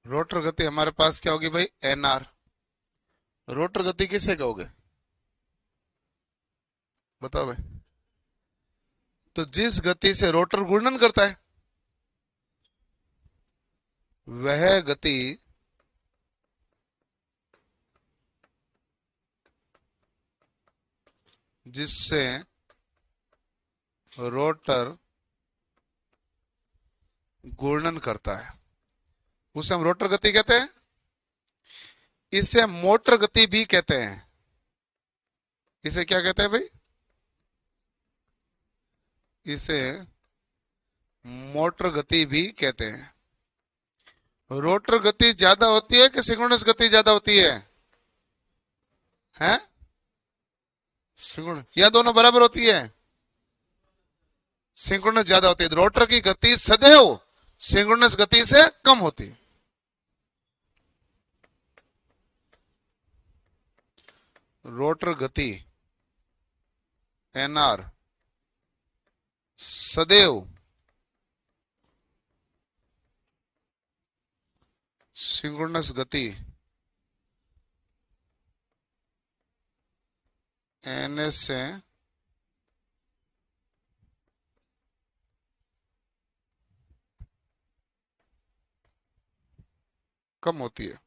Speaker 1: रोटर गति हमारे पास क्या होगी भाई, एन आर। रोटर गति किसे कहोगे, बताओ भाई। तो जिस गति से रोटर घूर्णन करता है वह गति जिससे रोटर घूर्णन करता है उसे हम रोटर गति कहते हैं। इसे मोटर गति भी कहते हैं। इसे क्या कहते हैं भाई, इसे मोटर गति भी कहते हैं। रोटर गति ज्यादा होती है कि सिंक्रोनस गति ज्यादा होती है, हैं? सिंक्रोनस या दोनों बराबर होती है? सिंक्रोनस ज्यादा होती है। रोटर की गति सदैव सिंक्रोनस गति से कम होती है। रोटर गति एनआर सदैव सिंक्रोनस गति एनएस से कम होती है।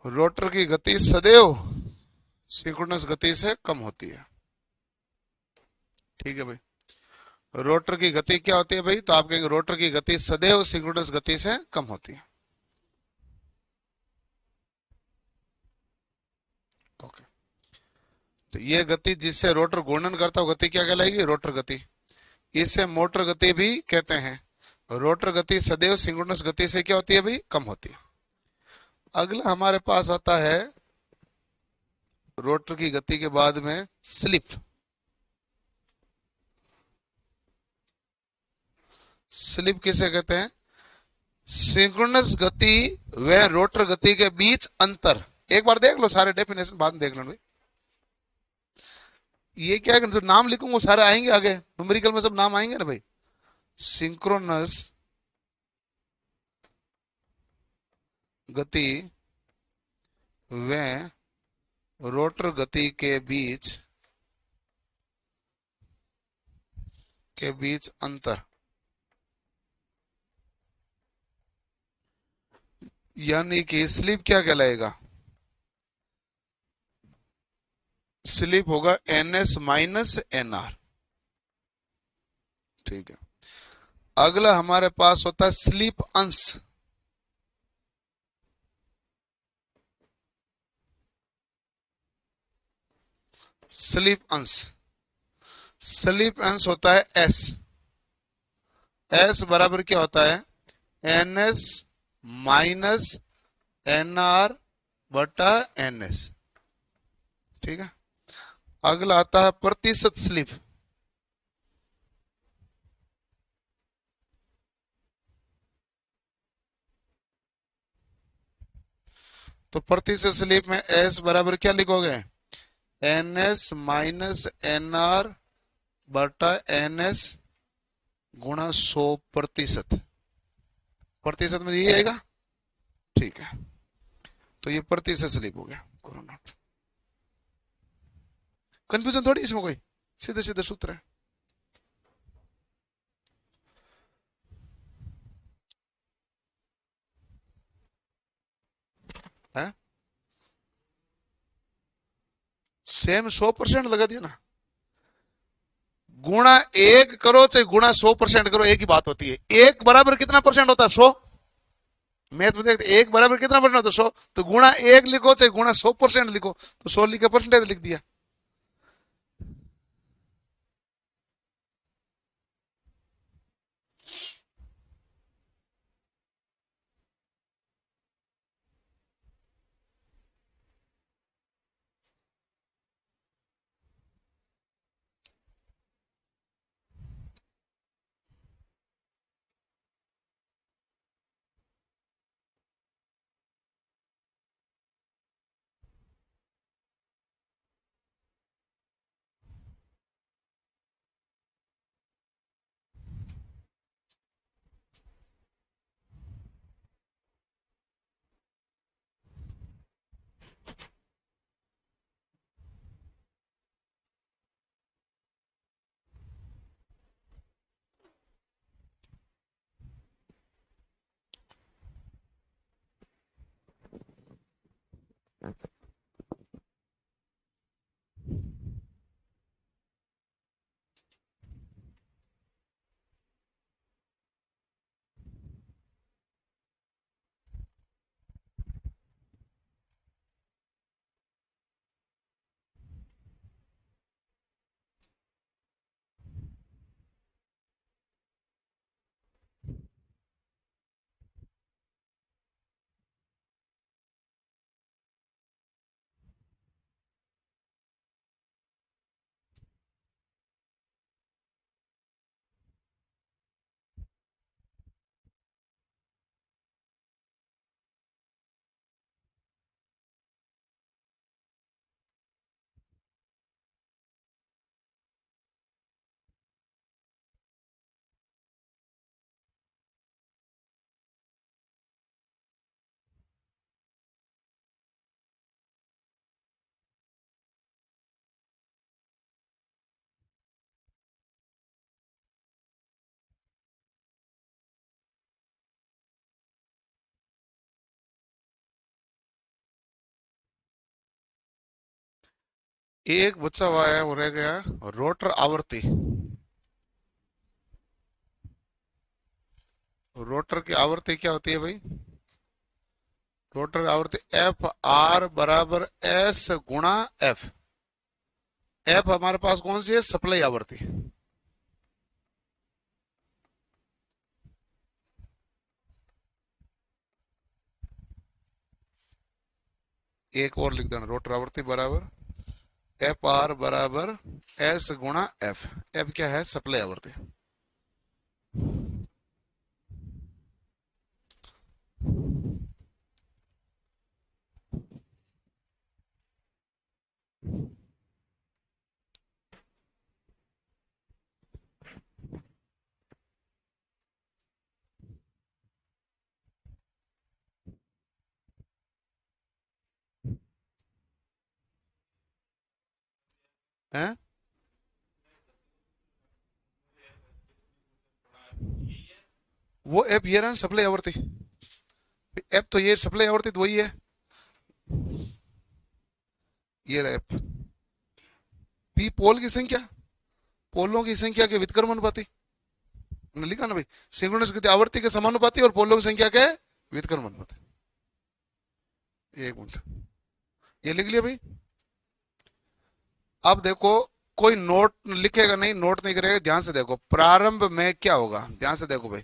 Speaker 1: रोटर की गति सदैव सिंक्रोनस गति से कम होती है। ठीक है भाई। रोटर की गति क्या होती है भाई, तो आप कहेंगे रोटर की गति सदैव सिंक्रोनस गति से कम होती है। ओके। तो ये गति जिससे रोटर घूर्णन करता है गति क्या कहलाएगी, रोटर गति। इसे मोटर गति भी कहते हैं। रोटर गति सदैव सिंक्रोनस गति से क्या होती है भाई, कम होती है। अगला हमारे पास आता है रोटर की गति के बाद में स्लिप। स्लिप किसे कहते हैं, सिंक्रोनस गति व रोटर गति के बीच अंतर। एक बार देख लो, सारे डेफिनेशन बाद में देख लो भाई। ये क्या है, जो नाम लिखूंगा सारे आएंगे आगे, न्यूमेरिकल में सब नाम आएंगे ना भाई। सिंक्रोनस गति व रोटर गति के बीच अंतर, यानी कि स्लिप क्या कहलाएगा, स्लिप होगा एनएस माइनस एनआर। ठीक है। अगला हमारे पास होता है स्लिप अंश। स्लिप अंश, स्लिप अंश होता है एस। एस बराबर क्या होता है, एनएस माइनस एनआर बटा एनएस। ठीक है। अगला आता है प्रतिशत स्लिप। तो प्रतिशत स्लिप में एस बराबर क्या लिखोगे, एनएस माइनस एनआर बटा एनएस गुणा 100%। प्रतिशत में यही आएगा। ठीक है। तो ये प्रतिशत स्लिप हो गया। कोरोना कंफ्यूजन थोड़ी इसमें, कोई सीधे सीधे सूत्र है। है? सेम 100% लगा दिया ना। गुणा 1 करो चाहे गुणा 100% करो, एक ही बात होती है। एक बराबर कितना परसेंट होता है, 100। मैथ में देखते एक बराबर कितना परसेंट होता है, 100। तो गुणा 1 लिखो चाहे गुणा 100% लिखो, तो 100 लिख के परसेंटेज लिख दिया। एक बचा हुआ है, वो रह गया रोटर आवृत्ति। रोटर की आवृत्ति क्या होती है भाई? रोटर आवृत्ति एफ आर बराबर एस गुणा एफ। एफ हमारे पास कौन सी है? सप्लाई आवृत्ति। एक और लिख देना, रोटर आवृत्ति बराबर एफ आर बराबर एस गुणा एफ। एफ क्या है? सप्लाई आवृत्ति। है? वो एफ ये रहा सप्लाई आवृत्ति। एफ तो ये सप्लाई आवृत्ति तो वही है, ये रहा एफ। पी पोल की संख्या, पोलों की संख्या के व्युत्क्रमानुपाती। हमने लिखा ना भाई, सिंक्रोनस गति आवृत्ति के समानुपाती और पोलों की संख्या के व्युत्क्रमानुपाती। एक मिनट, ये लिख लिया भाई। अब देखो, कोई नोट लिखेगा नहीं, नोट नहीं करेगा, ध्यान से देखो। प्रारंभ में क्या होगा, ध्यान से देखो भाई।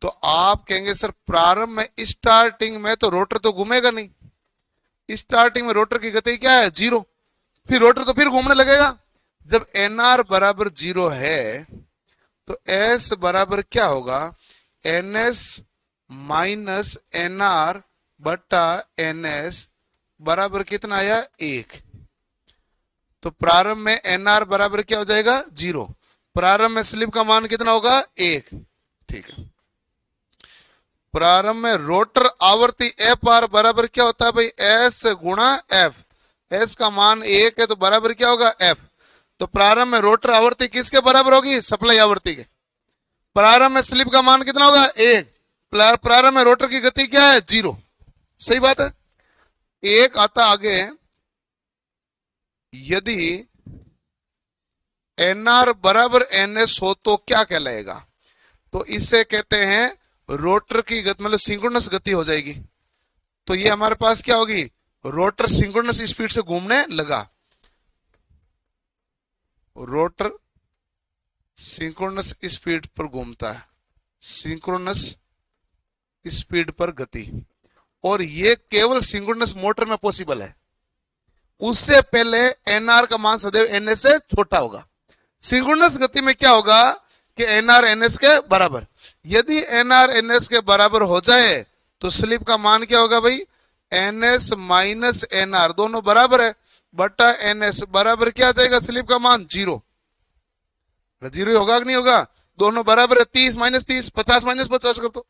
Speaker 1: तो आप कहेंगे सर प्रारंभ में, स्टार्टिंग में तो रोटर तो घूमेगा नहीं। स्टार्टिंग में रोटर की गति क्या है? 0। फिर रोटर तो फिर घूमने लगेगा। जब एनआर बराबर 0 है तो एस बराबर क्या होगा? एनएस माइनस एनआर बटा एनएस बराबर कितना आया? 1। तो प्रारंभ में एनआर बराबर क्या हो जाएगा? 0। प्रारंभ में स्लिप का मान कितना होगा? 1। ठीक है। प्रारंभ में रोटर आवर्ती एफ आर बराबर क्या होता है भाई? एस गुणा एफ। एस का मान 1 है तो बराबर क्या होगा? एफ। तो प्रारंभ में रोटर आवर्ती किसके बराबर होगी? सप्लाई आवर्ती के। प्रारंभ में स्लिप का मान कितना होगा? 1। प्रारंभ में रोटर की गति क्या है? 0। सही बात है। एक आता आगे, यदि एनआर बराबर एनएस हो तो क्या कहलाएगा? तो इसे कहते हैं रोटर की गति, मतलब सिंक्रोनस गति हो जाएगी। तो ये हमारे पास क्या होगी? रोटर सिंक्रोनस स्पीड से घूमने लगा। रोटर सिंक्रोनस स्पीड पर घूमता है, सिंक्रोनस स्पीड पर गति। और ये केवल सिंक्रोनस मोटर में पॉसिबल है। उससे पहले एनआर का मान सदैव एनएस से छोटा होगा। सिंक्रोनस गति में क्या होगा कि एनआर एनएस के बराबर। यदि एनआर एनएस के बराबर हो जाए तो स्लिप का मान क्या होगा भाई? एनएस माइनस एनआर, दोनों बराबर है, बटा एनएस बराबर क्या आ जाएगा? स्लिप का मान 0। 0 होगा कि नहीं होगा? दोनों बराबर है। 30 माइनस 30, 50 माइनस 50 कर दो।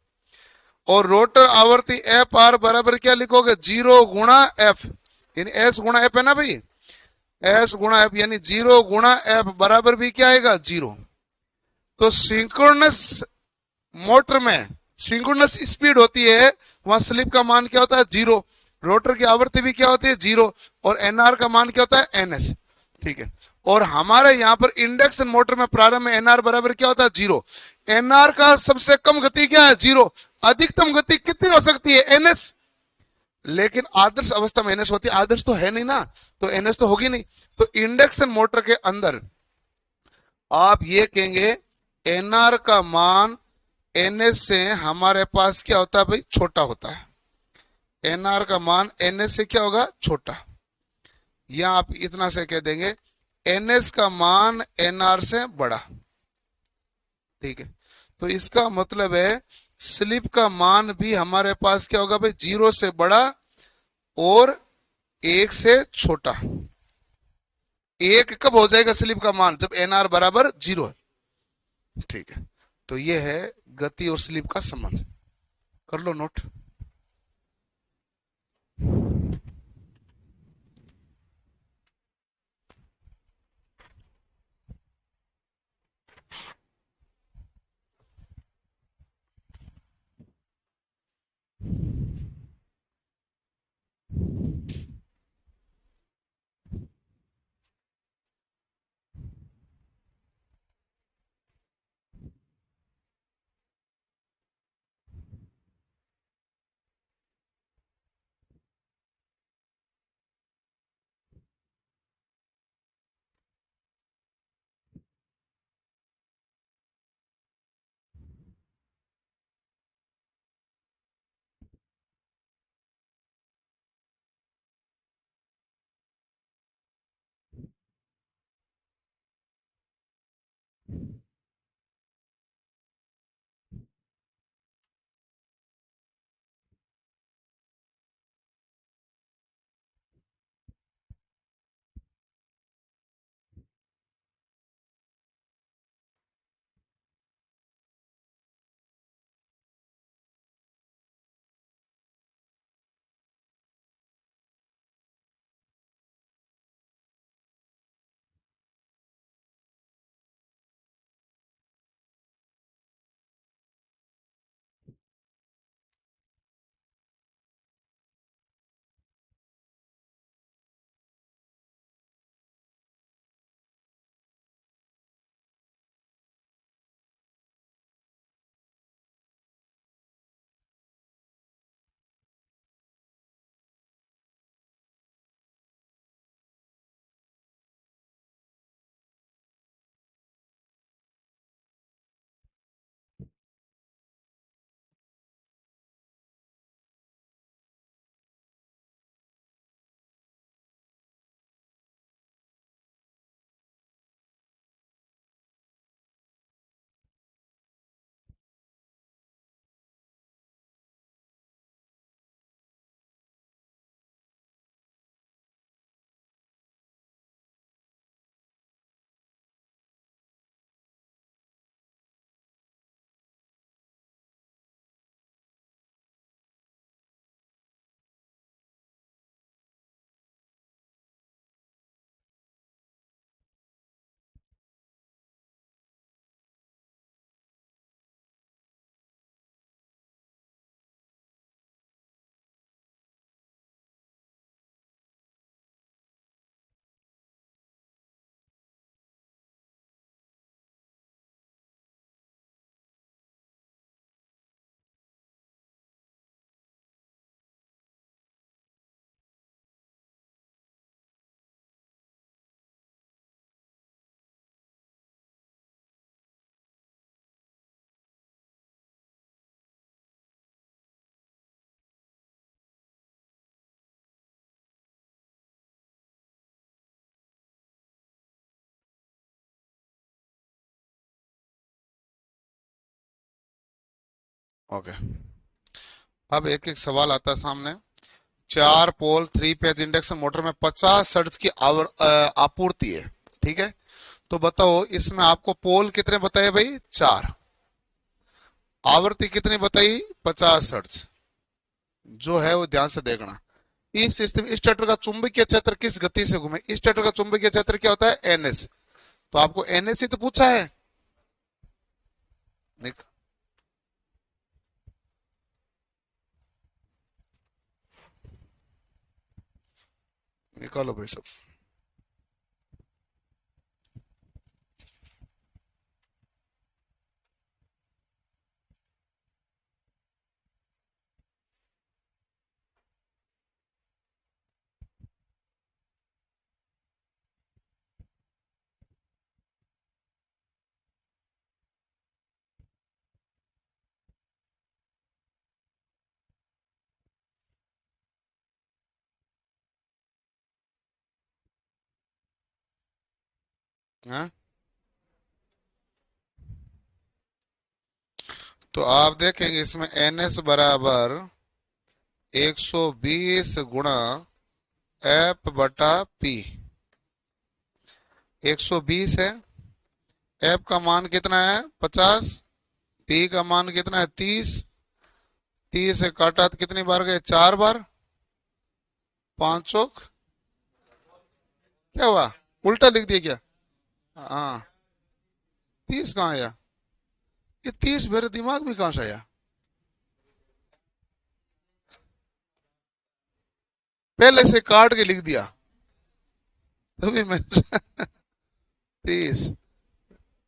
Speaker 1: और रोटर आवर्ती एफ आर बराबर क्या लिखोगे? 0 गुणा एफ, यानी एस गुणा एफ है ना भाई, एस गुणा एफ, यानी 0 गुणा एफ बराबर भी क्या आएगा? 0। तो सिंक्रोनस मोटर में सिंक्रोनस स्पीड होती है, वहां स्लिप का मान क्या होता है? 0। रोटर की आवृत्ति भी क्या होती है, 0, और एनआर का मान क्या होता है, एनएस। ठीक है, और हमारे यहां पर इंडक्शन मोटर में प्रारंभ में एनआर बराबर क्या होता है, 0। एनआर का सबसे कम गति क्या है, 0। अधिकतम गति कितनी हो सकती है, एनएस। लेकिन आदर्श अवस्था में एनएस होती है, आदर्श तो है नहीं ना, तो एनएस तो होगी नहीं। तो इंडक्शन मोटर के अंदर आप ये कहेंगे एनआर का मान एनएस से हमारे पास क्या होता है भाई, छोटा होता है। एनआर का मान एनएस से क्या होगा, छोटा। या आप इतना से कह देंगे एनएस का मान एनआर से बड़ा। ठीक है, तो इसका मतलब है स्लिप का मान भी हमारे पास क्या होगा भाई, 0 से बड़ा और 1 से छोटा। 1 कब हो जाएगा स्लिप का मान, जब एनआर बराबर 0 है। ठीक है, तो ये है गति और स्लिप का संबंध। कर लो नोट। ओके, अब एक एक सवाल आता है सामने। 4 पोल 3 फेज इंडक्शन मोटर में 50 हर्ट्ज की आपूर्ति है। ठीक है, तो बताओ इसमें आपको पोल कितने बताए भाई, 4। आवृत्ति कितनी बताई, 50 हर्ट्ज। जो है वो ध्यान से देखना। इस स्थिति स्टेटर का चुंबकीय क्षेत्र किस गति से घूमे, स्टेटर का चुंबकीय क्षेत्र क्या होता है, एनएस। तो आपको एनएस ही तो पूछा है। देख, निकालो भाई सब। हाँ, तो आप देखेंगे इसमें एन एस बराबर 120 गुणा एफ बटा पी। 120 है, एफ का मान कितना है 50, पी का मान कितना है 30। 30 से काटा तो कितनी बार गए, 4 बार। 5 चौक क्या हुआ, उल्टा लिख दिया क्या? हाँ, 30 कहाँ आया? ये 30 मेरे दिमाग में कहां से आया? पहले से काट के लिख दिया तभी मैं 30,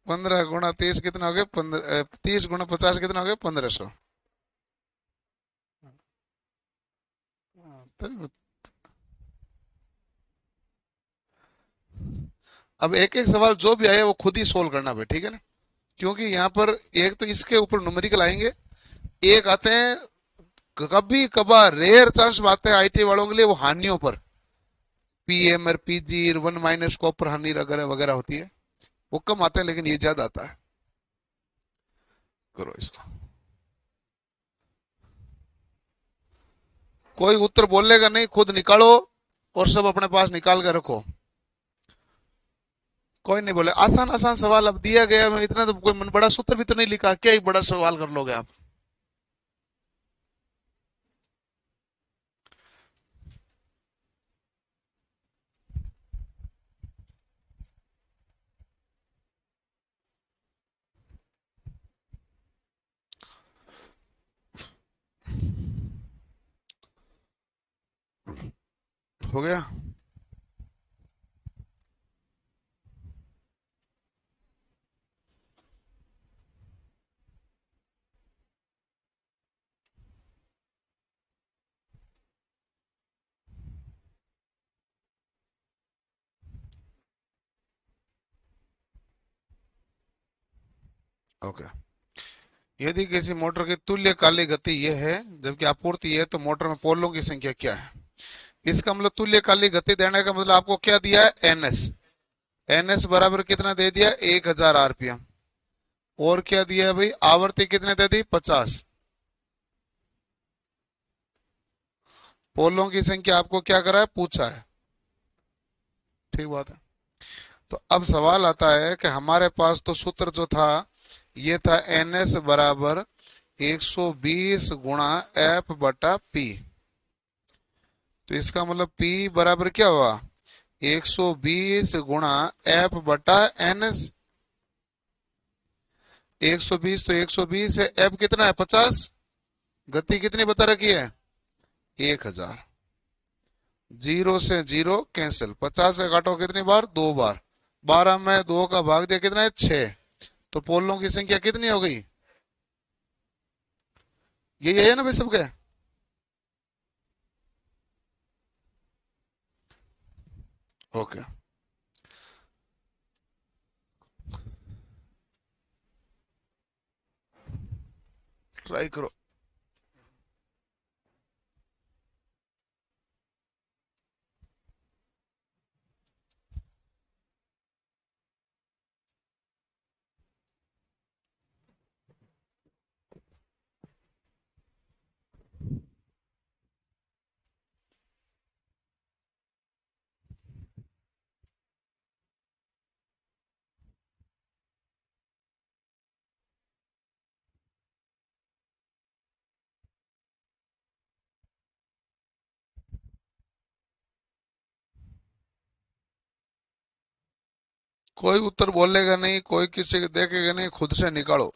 Speaker 1: 15 गुणा 30 कितना हो गया 15, 30 गुणा 50 कितना हो गया 1500। अब एक एक सवाल जो भी आए वो खुद ही सोल्व करना भाई, ठीक है ना? क्योंकि यहाँ पर एक तो इसके ऊपर न्यूमेरिकल आएंगे, एक आते हैं कभी कभार रेयर चांस में आते हैं आईटी वालों के लिए वो हानियों पर, पीएम और पीजी 1 - कॉपर हानि वगैरह वगैरह होती है, वो कम आते हैं लेकिन ये ज्यादा आता है। करो इसको। कोई उत्तर बोलेगा नहीं, खुद निकालो और सब अपने पास निकाल कर रखो। कोई नहीं बोले, आसान आसान सवाल अब दिया गया, मैं इतना तो कोई बड़ा सूत्र भी तो नहीं लिखा, क्या ही बड़ा सवाल कर लोगे आप? हो गया। ओके। यदि किसी मोटर की तुल्यकालिक गति यह है जबकि आपूर्ति यह है, तो मोटर में पोलों की संख्या क्या है? इसका मतलब तुल्यकालिक गति देने का मतलब आपको क्या दिया है, एनएस। एनएस बराबर कितना दे दिया, 1000 आरपीएम। और क्या दिया है भाई, आवर्ती कितने दे दी, 50। पोलों की संख्या आपको क्या करा है, पूछा है। ठीक बात है। तो अब सवाल आता है कि हमारे पास तो सूत्र जो था ये था एनएस बराबर 120 गुणा एफ बटा पी। तो इसका मतलब P बराबर क्या हुआ, 120 गुणा एफ बटा एनएस। 120 तो 120 है, एफ कितना है 50, गति कितनी बता रखी है 1000। जीरो से जीरो कैंसिल, 50 से काटो कितनी बार, 2 बार। 12 में 2 का भाग दिया कितना है 6। तो पोलों की संख्या कितनी हो गई, यही है ना भाई सबके? ओके, ट्राई करो। कोई उत्तर बोलेगा नहीं, कोई किसी को देखेगा नहीं, खुद से निकालो।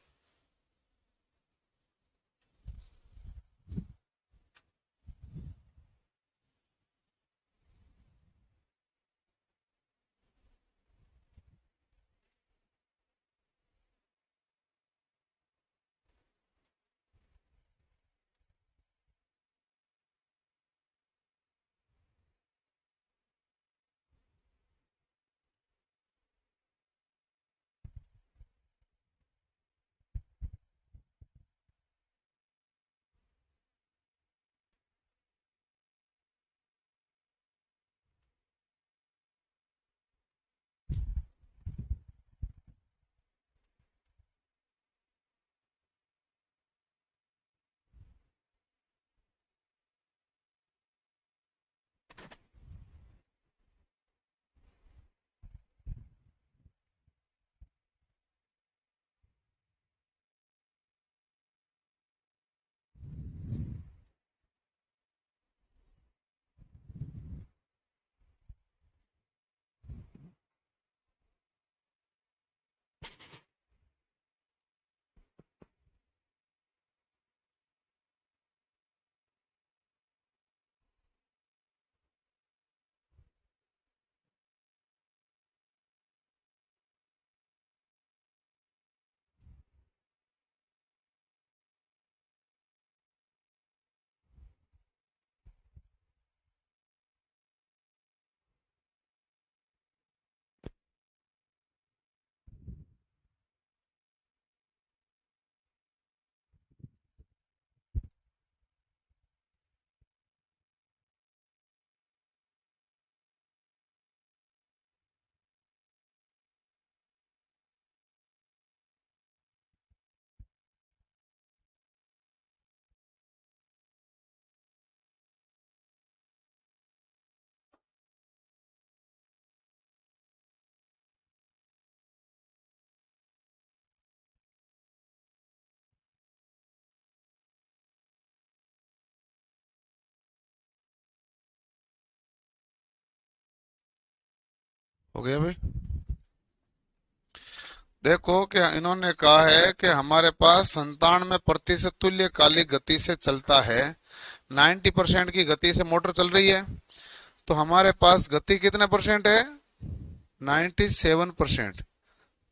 Speaker 1: हो गया भाई। देखो कि इन्होंने कहा है कि हमारे पास 97% तुल्यकालिक गति से चलता है, 90% की गति से मोटर चल रही है, तो हमारे पास गति कितने परसेंट है? 97%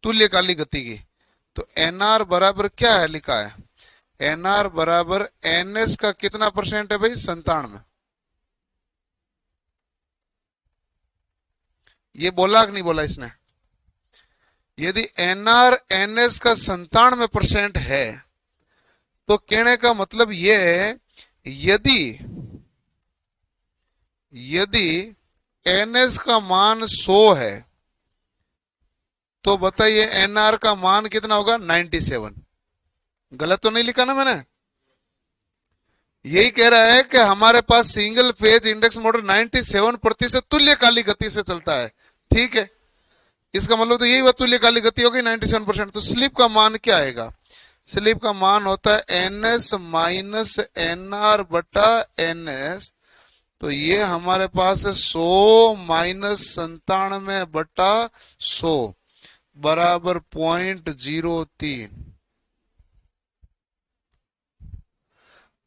Speaker 1: तुल्यकालिक गति की। तो एनआर बराबर क्या है लिखा है? एनआर बराबर एनएस का कितना परसेंट है भाई? 97। ये बोला कि नहीं बोला इसने? यदि एनआर एनएस का 97% है तो कहने का मतलब ये है, यदि यदि एनएस का मान 100 है तो बताइए एनआर का मान कितना होगा? 97। गलत तो नहीं लिखा ना मैंने? यही कह रहा है कि हमारे पास सिंगल फेज इंडक्शन मोटर 97% तुल्यकालिक गति से चलता है। ठीक है, इसका मतलब तो यही बात, तुल्यकालिक गति होगी 97%। तो स्लिप का मान क्या आएगा? स्लिप का मान होता है एनएस माइनस एनआर बटा एनएस। तो ये हमारे पास है 100 माइनस 97 बटा 100 बराबर 0.03।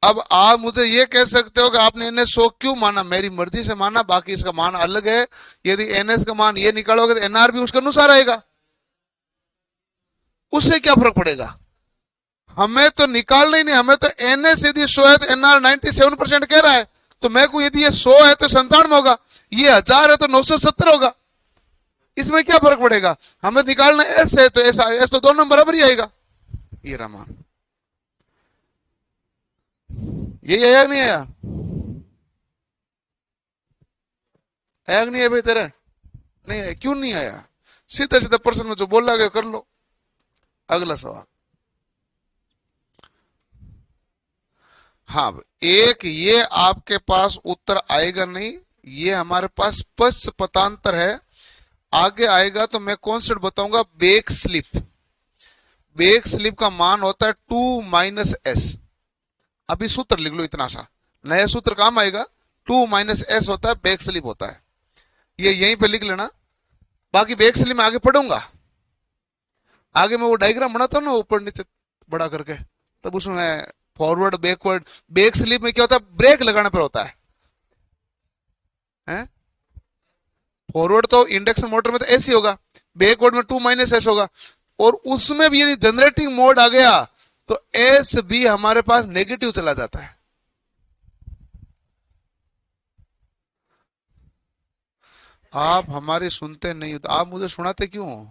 Speaker 1: अब आप मुझे ये कह सकते हो कि आपने इन्हें 100 क्यों माना? मेरी मर्जी से माना, बाकी इसका मान अलग है। यदि एनएस का मान ये निकालोगे तो एनआर भी उसके अनुसार आएगा, उससे क्या फर्क पड़ेगा? हमें तो निकालना ही नहीं, हमें तो एनएस यदि 100 है तो एनआर 97% कह रहा है, तो मैं को यदि ये 100 है तो 97 होगा, ये 1000 है तो 970 होगा। इसमें क्या फर्क पड़ेगा? हमें निकालना एस है तो ऐसा एस तो दोनों बराबर ही आएगा। ये रहा, यही आया नहीं आया? आया नहीं है भाई तेरा? नहीं आया, क्यों नहीं आया? सीधा सीधा प्रश्न में जो बोला गया कर लो। अगला सवाल। हाँ, एक ये आपके पास उत्तर आएगा नहीं, ये हमारे पास पश्चपतांतर है। आगे आएगा तो मैं कॉन्सेप्ट बताऊंगा, बेक स्लिप। बेक स्लिप का मान होता है 2 माइनस एस। अभी सूत्र लिख लो इतना सा, नया सूत्र काम आएगा। 2 माइनस एस होता है, बेक स्लिप होता है। ये यहीं पे लिख लेना, बाकी बेक स्लिप में आगे पढ़ूंगा। आगे मैं वो डायग्राम बनाता हूं ना ऊपर नीचे बड़ा करके, तब उसमें फॉरवर्ड बैकवर्ड। बेक स्लिप में क्या होता है? ब्रेक लगाने पर होता है? फॉरवर्ड तो इंडक्शन मोटर में तो ऐसी होगा, बैकवर्ड में 2 माइनस एस होगा। और उसमें भी यदि जनरेटिंग मोड आ गया तो एस भी हमारे पास नेगेटिव चला जाता है। आप हमारी सुनते नहीं हो तो आप मुझे सुनाते क्यों?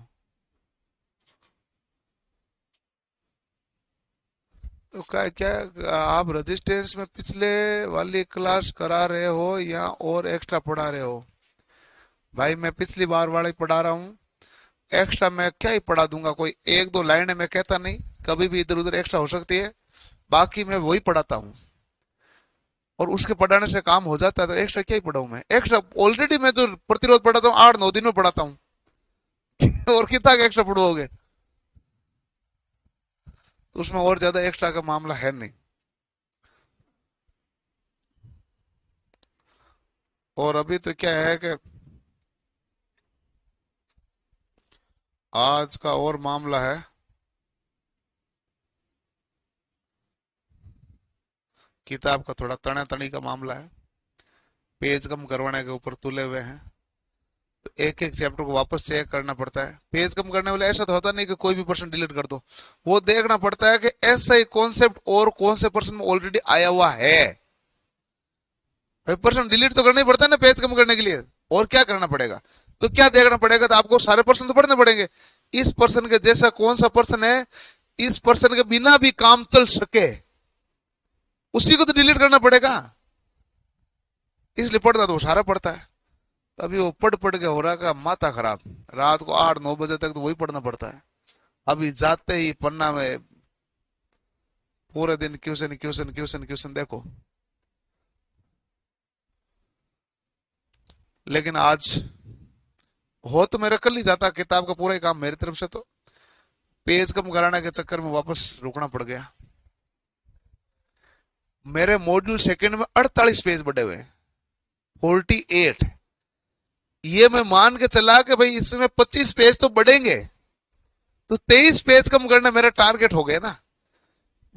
Speaker 1: तो क्या आप रेजिस्टेंस में पिछले वाली क्लास करा रहे हो या और एक्स्ट्रा पढ़ा रहे हो? भाई मैं पिछली बार वाला ही पढ़ा रहा हूं, एक्स्ट्रा मैं क्या ही पढ़ा दूंगा? कोई एक दो लाइन मैं कहता नहीं, कभी भी इधर उधर एक्स्ट्रा हो सकती है, बाकी मैं वही पढ़ाता हूं। और उसके पढ़ाने से काम हो जाता है, तो एक्स्ट्रा क्या ही पढ़ाऊं मैं? एक्स्ट्रा ऑलरेडी मैं जो प्रतिरोध पढ़ाता हूँ 8-9 दिन में पढ़ाता हूँ। और कितना एक्स्ट्रा पढ़ोगे? तो उसमें और ज्यादा एक्स्ट्रा का मामला है नहीं। और अभी तो क्या है कि आज का और मामला है, किताब का थोड़ा तना तनी का मामला है, पेज कम करवाने के ऊपर तुले हुए हैं, तो एक एक चैप्टर को वापस चेक करना पड़ता है। पेज कम करने वाले ऐसा तो होता नहीं कि कोई भी पर्सन डिलीट कर दो, वो देखना पड़ता है कि ऐसा ही कॉन्सेप्ट और कौन से पर्सन में ऑलरेडी आया हुआ है। भाई पर्सन डिलीट तो करना ही पड़ता है ना पेज कम करने के लिए, और क्या करना पड़ेगा? तो क्या देखना पड़ेगा? तो आपको सारे पर्सन तो पढ़ने पड़ेंगे। इस पर्सन के जैसा कौन सा पर्सन है, इस पर्सन के बिना भी काम चल सके, उसी को तो डिलीट करना पड़ेगा। इसलिए पढ़ना तो सारा पड़ता है। तभी वो पढ़ पढ़ के हो रहा का माथा खराब, रात को 8-9 बजे तक तो वही पढ़ना पड़ता है। अभी जाते ही पन्ना में पूरे दिन क्वेश्चन क्वेश्चन क्वेश्चन क्वेश्चन देखो। लेकिन आज हो तो मेरा कल ही जाता, किताब का पूरा ही काम मेरी तरफ से, तो पेज कम कराने के चक्कर में वापस रुकना पड़ गया। मेरे मॉड्यूल सेकंड में 48 पेज बढ़े हुए हैं, 48। ये मैं मान के चला कि भाई इसमें 25 पेज तो बढ़ेंगे, तो 23 पेज कम करना मेरा टारगेट हो गया ना।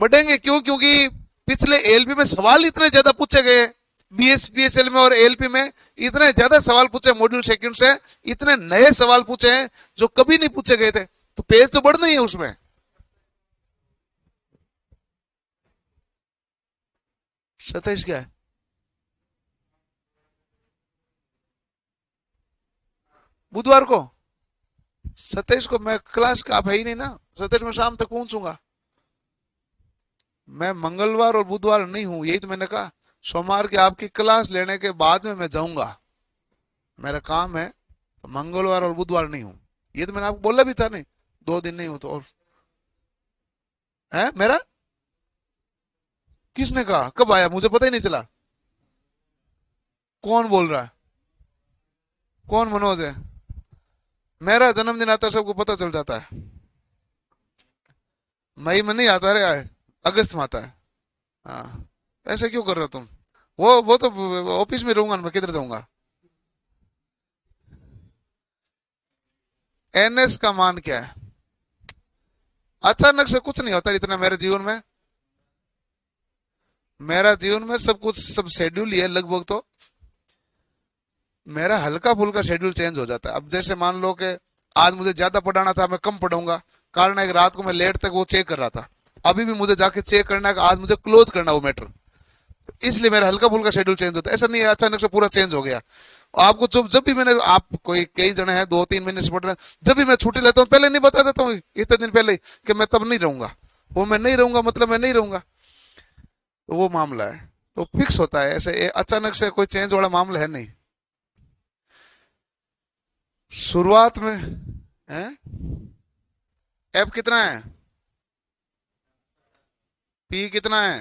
Speaker 1: बढ़ेंगे क्यों? क्योंकि पिछले एलपी में सवाल इतने ज्यादा पूछे गए, बीएसपीएसएल में और एलपी में इतने ज्यादा सवाल पूछे, मॉड्यूल सेकंड से इतने नए सवाल पूछे हैं जो कभी नहीं पूछे गए थे, तो पेज तो बढ़ना ही है उसमें। सतीश क्या है? बुधवार को सतीश को मैं क्लास का, आप है ही नहीं ना सतीश, मैं शाम तक पहुंचूंगा। मैं मंगलवार और बुधवार नहीं हूं, यही तो मैंने कहा। सोमवार की आपकी क्लास लेने के बाद में मैं जाऊंगा, मेरा काम है। तो मंगलवार और बुधवार नहीं हूं, ये तो मैंने आपको बोला भी था। नहीं, 2 दिन नहीं हूं तो और है मेरा। किसने कहा? कब आया? मुझे पता ही नहीं चला। कौन बोल रहा है? कौन मनोज है? मेरा जन्मदिन आता है सबको पता चल जाता है। मई में नहीं आता रे, अगस्त में आता है। हाँ, ऐसे क्यों कर रहे हो तुम? वो तो ऑफिस में रहूंगा, मैं किधर जाऊंगा? एनएस का मान क्या है? अचानक से कुछ नहीं होता इतना मेरे जीवन में। मेरा जीवन में सब कुछ, सब शेड्यूल ही है लगभग। तो मेरा हल्का फुल्का शेड्यूल चेंज हो जाता है। अब जैसे मान लो कि आज मुझे ज्यादा पढ़ाना था, मैं कम पढ़ूंगा, कारण है कि रात को मैं लेट तक वो चेक कर रहा था। अभी भी मुझे जाके चेक करना है कि आज मुझे क्लोज करना वो मैटर, इसलिए मेरा हल्का फुल्का शेड्यूल चेंज होता है। ऐसा नहीं है अचानक से पूरा चेंज हो गया। आपको जब भी मैंने, आप कोई कई जने हैं 2-3 महीने से पढ़ रहे हैं, जब भी मैं छुट्टी लेता हूँ पहले नहीं बता देता हूँ इतने दिन पहले कि मैं तब नहीं रहूंगा। वो मैं नहीं रहूंगा मतलब मैं नहीं रहूंगा, तो वो मामला है। तो फिक्स होता है, ऐसे अचानक से कोई चेंज वाला मामला है नहीं। शुरुआत में है। एफ कितना है? पी कितना है?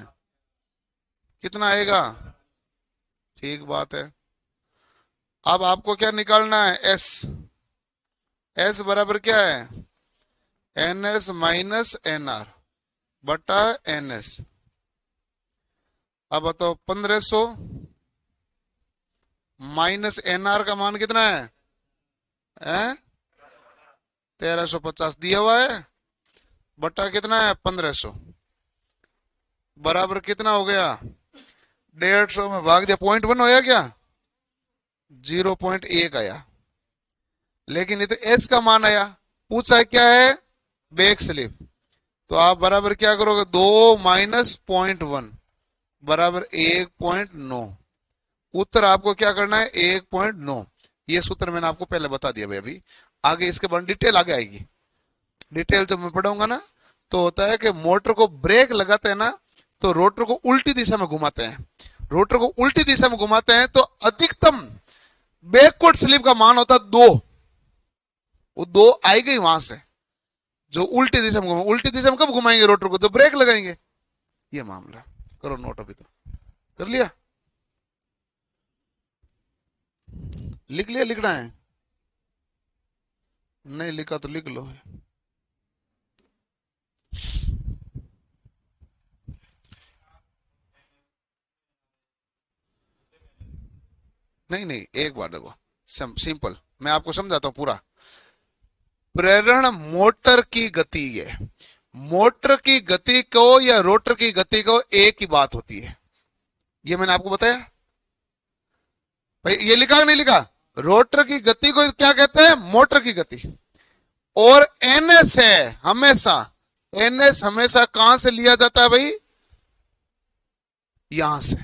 Speaker 1: कितना आएगा? ठीक बात है। अब आपको क्या निकालना है? एस। एस बराबर क्या है? N S minus N R बटा एन एस। अब बताओ 1500 माइनस एन आर का मान कितना है? 1350 दिया हुआ है, बटा कितना है? 1500, बराबर कितना हो गया? 150 में भाग दिया, 0.1 होया क्या? 0.1 आया। लेकिन ये तो एस का मान आया, पूछा है क्या है? Back slip. तो आप बराबर क्या करोगे? 2 माइनस 0.1 बराबर 1.9। उत्तर आपको क्या करना है? 1.9। ये सूत्र मैंने आपको पहले बता दिया भाई। अभी आगे इसके बाद डिटेल आगे आएगी। डिटेल जब मैं पढ़ाऊंगा ना, तो होता है कि मोटर को ब्रेक लगाते हैं ना, तो रोटर को उल्टी दिशा में घुमाते हैं। रोटर को उल्टी दिशा में घुमाते हैं तो अधिकतम बैकवर्ड स्लिप का मान होता है 2। वो 2 आएगी वहां से, जो उल्टी दिशा में घुमाएंगे। उल्टी दिशा में कब घुमाएंगे रोटर को? तो ब्रेक लगाएंगे। ये मामला करो नोट। अभी तो कर लिया? लिख लिया? लिखना है? नहीं लिखा तो लिख लो। नहीं नहीं, एक बार देखो, सिंपल मैं आपको समझाता हूं पूरा। प्रेरण मोटर की गति है। मोटर की गति को या रोटर की गति को एक ही बात होती है, ये मैंने आपको बताया भाई। ये लिखा नहीं लिखा? रोटर की गति को क्या कहते हैं? मोटर की गति। और एनएस है हमेशा, एनएस हमेशा कहां से लिया जाता है भाई? यहां से।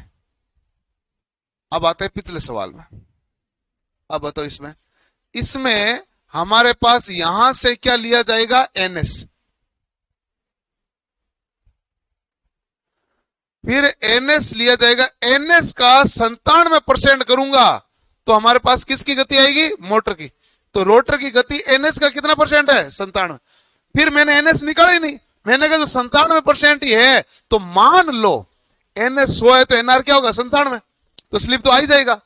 Speaker 1: अब आते हैं पिछले सवाल में। अब बताओ इसमें, इसमें हमारे पास यहां से क्या लिया जाएगा? एनएस। फिर एनएस लिया जाएगा। एनएस का 97% करूंगा तो हमारे पास किसकी गति आएगी? मोटर की। तो रोटर की गति एनएस का कितना परसेंट है? 97। फिर मैंने एनएस निकाला ही नहीं, मैंने कहा जो 97% ही है, तो मान लो एनएस 100 है तो एनआर क्या होगा? 97। तो स्लिप तो आ ही जाएगा।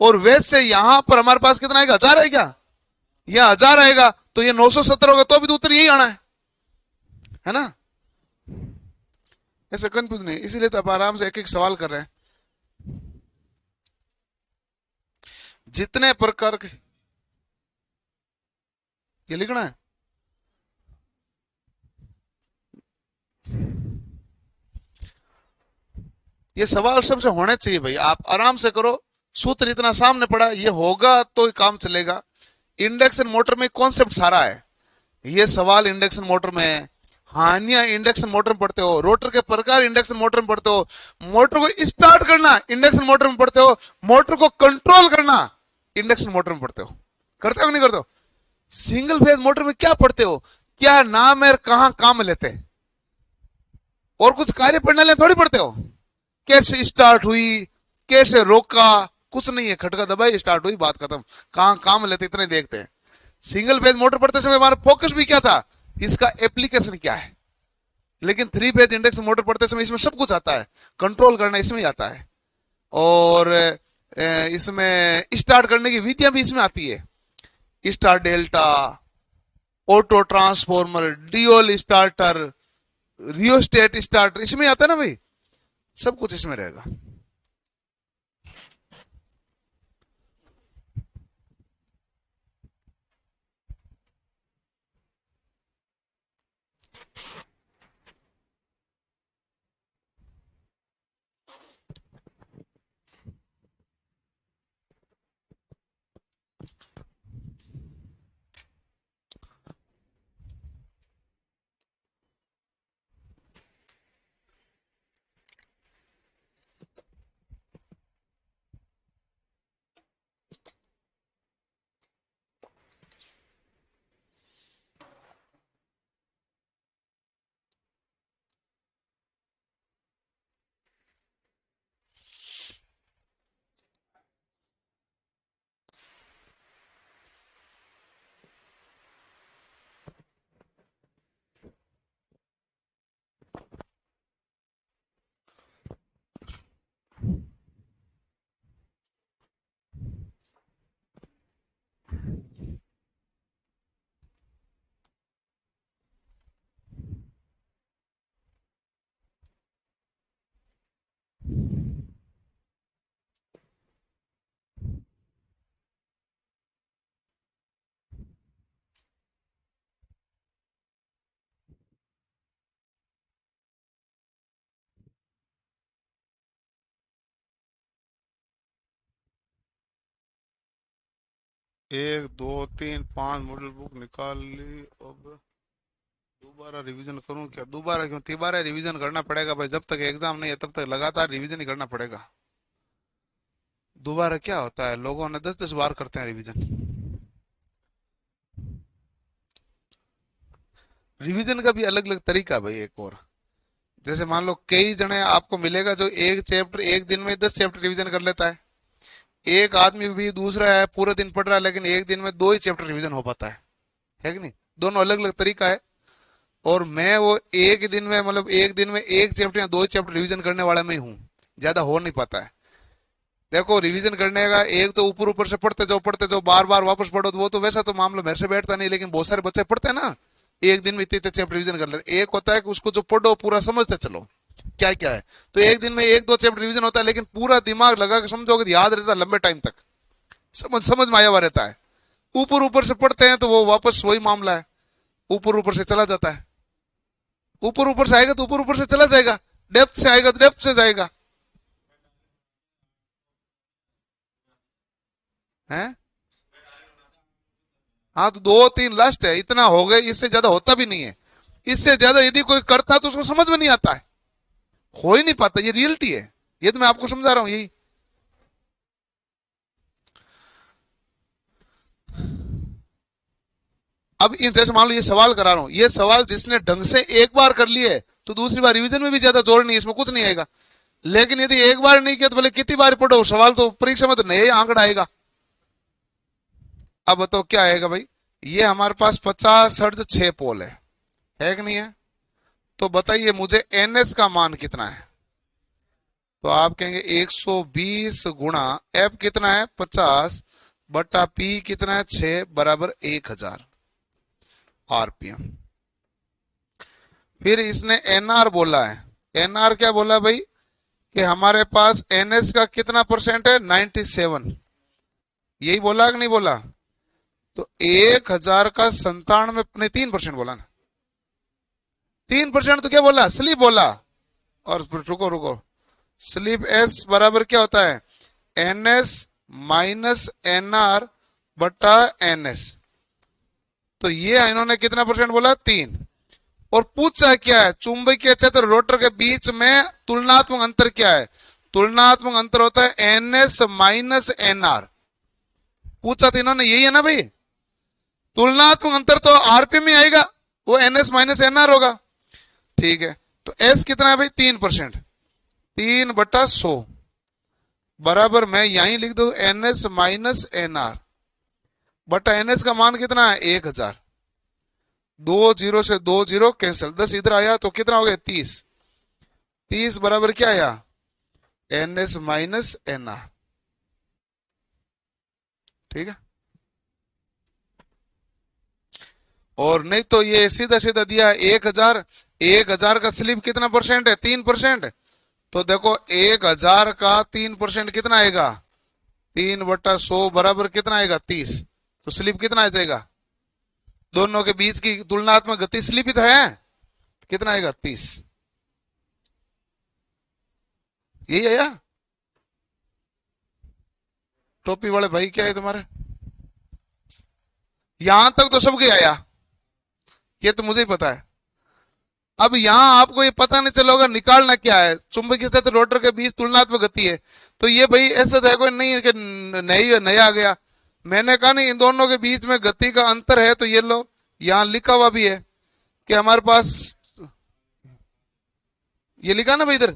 Speaker 1: और वैसे यहां पर हमारे पास कितना आएगा? 1000 है क्या? यह 1000 आएगा तो ये 970 होगा, तो भी तो उत्तर यही आना है ना? ऐसे कंफ्यूज नहीं, इसीलिए तो आप आराम से एक एक सवाल कर रहे हैं। जितने प्रकार के ये लिखना है। ये सवाल सबसे होने चाहिए भाई, आप आराम से करो। सूत्र इतना सामने पड़ा, ये होगा तो काम चलेगा। इंडक्शन मोटर में कॉन्सेप्ट सारा है। ये सवाल इंडक्शन मोटर में है, हानियां इंडक्शन मोटर में पढ़ते हो, रोटर के प्रकार इंडक्शन मोटर में पढ़ते हो, मोटर को स्टार्ट करना इंडक्शन मोटर में पढ़ते हो, मोटर को कंट्रोल करना इंडक्शन मोटर में पढ़ते हो। करते हो नहीं करते हो? सिंगल फेज मोटर में क्या पढ़ते हो? क्या नाम है, कहां काम लेते हैं, और कुछ कार्य प्रणाली थोड़ी पढ़ते हो। कैसे स्टार्ट हुई, कैसे रोका, कुछ नहीं है, खटका दबाई स्टार्ट हुई, बात खत्म। कहां काम लेते इतने देखते हैं। सिंगल फेज मोटर पढ़ते समय हमारा फोकस भी क्या था, इसका एप्लीकेशन क्या है। लेकिन थ्री फेज इंडक्शन मोटर पढ़ते समय इसमें सब कुछ आता है, कंट्रोल करना इसमें आता है, और इसमें स्टार्ट करने की विधियां भी इसमें आती है। Star delta, auto transformer, dual starter, rheostat starter, इसमें आता है ना भाई, सब कुछ इसमें रहेगा। एक दो तीन पांच मॉडल बुक निकाल ली, अब दोबारा रिवीजन करूं क्या? दोबारा क्यों, तिबारा रिवीजन करना पड़ेगा भाई, जब तक एग्जाम नहीं है तब तक लगातार रिवीजन ही करना पड़ेगा। दोबारा क्या होता है, लोगों ने 10-10 बार करते हैं रिवीजन। रिवीजन का भी अलग अलग तरीका है भाई। एक और, जैसे मान लो कई जने आपको मिलेगा जो एक चैप्टर एक दिन में 10 चैप्टर रिवीजन कर लेता है। एक आदमी भी दूसरा है पूरा दिन पढ़ रहा है, लेकिन एक दिन में 2 ही चैप्टर रिवीजन हो पाता है कि नहीं? दोनों अलग अलग तरीका है। और मैं वो एक दिन में, मतलब एक दिन में एक चैप्टर या 2 चैप्टर रिवीजन करने वाला मैं हूँ, ज्यादा हो नहीं पाता है। देखो रिवीजन करने का एक तो ऊपर ऊपर से पढ़ते जाओ बार बार वापस पढ़ो, तो वो तो वैसा तो मामला मेरे से बैठता नहीं, लेकिन बहुत सारे बच्चे पढ़ते हैं ना, एक दिन में इतने इतने चैप्टर रिवीजन कर लेते। एक होता है कि उसको जो पढ़ो पूरा समझते चलो क्या क्या है, तो एक दिन में 1-2 चैप्टर रिवीजन होता है, लेकिन पूरा दिमाग लगा के समझो कि याद रहता है लंबे टाइम तक, समझ समझ में आया हुआ रहता है। ऊपर ऊपर से पढ़ते हैं तो वो वापस वही मामला है, ऊपर ऊपर से चला जाता है। ऊपर ऊपर से आएगा तो ऊपर ऊपर से चला जाएगा, डेप्थ से आएगा तो डेप्थ से जाएगा। है हाँ, तो 2-3 लास्ट है, इतना हो गए, इससे ज्यादा होता भी नहीं है। इससे ज्यादा यदि कोई करता तो उसको समझ में नहीं आता है, हो ही नहीं पाता, ये रियलिटी है। ये तो मैं आपको समझा रहा हूं यही। अब इन जैसे मान लो ये सवाल करा रहा हूं, ये सवाल जिसने ढंग से एक बार कर लिए तो दूसरी बार रिवीजन में भी ज्यादा जोर नहीं है, इसमें कुछ नहीं आएगा। लेकिन यदि एक बार नहीं किया तो बोले कितनी बार पढ़ो, सवाल तो परीक्षा में तो नया आंकड़ा आएगा। अब बताओ क्या आएगा भाई, ये हमारे पास 50 हर्ट्ज 6 पोल है कि नहीं है? तो बताइए मुझे एनएस का मान कितना है? तो आप कहेंगे 120 गुणा एफ कितना है 50 बटा पी कितना है 6 बराबर 1000 आरपीएम। फिर इसने एनआर बोला है, एनआर क्या बोला भाई कि हमारे पास एनएस का कितना परसेंट है 97, यही बोला कि नहीं बोला? तो 1000 का 97 में 3% बोला ना, 3% तो क्या बोला, स्लिप बोला। और रुको रुको, स्लिप एस बराबर क्या होता है, एनएस माइनस एनआर बटा एनएस। तो ये इन्होंने कितना परसेंट बोला, 3। और पूछा क्या है, चुंबकीय क्षेत्र रोटर के बीच में तुलनात्मक अंतर क्या है, तुलनात्मक अंतर होता है एनएस माइनस एनआर। पूछा तो इन्होंने यही है ना भाई, तुलनात्मक अंतर तो आरपीएम में आएगा, वो एनएस माइनस एनआर होगा। ठीक है, तो एस कितना है भाई, 3%, 3/100 बराबर मैं यहीं लिख दू एनएस माइनस एनआर बटा एनएस का मान कितना है 1000। 2 0 से 2 0 कैंसिल, 10 इधर आया तो कितना हो गया 30। 30 बराबर क्या आया, एनएस माइनस एनआर। ठीक है, और नहीं तो ये सीधा सीधा दिया 1000, 1000 का स्लिप कितना परसेंट है, 3%। तो देखो 1000 का 3% कितना आएगा, 3/100 बराबर कितना आएगा 30। तो स्लिप कितना आ जाएगा, दोनों के बीच की तुलनात्मक गति स्लिपित है, कितना आएगा 30। यही आया, टोपी वाले भाई क्या है तुम्हारे, यहां तक तो सबके आया, ये तो मुझे ही पता है। अब यहां आपको ये पता नहीं चला होगा निकालना क्या है, चुंबकीय क्षेत्र रोटर के बीच तुलनात्मक गति है। तो ये भाई ऐसा तो कोई नहीं है कि नहीं नया आ गया, मैंने कहा नहीं इन दोनों के बीच में गति का अंतर है। तो ये लो यहां लिखा हुआ भी है कि हमारे पास ये लिखा ना भाई इधर,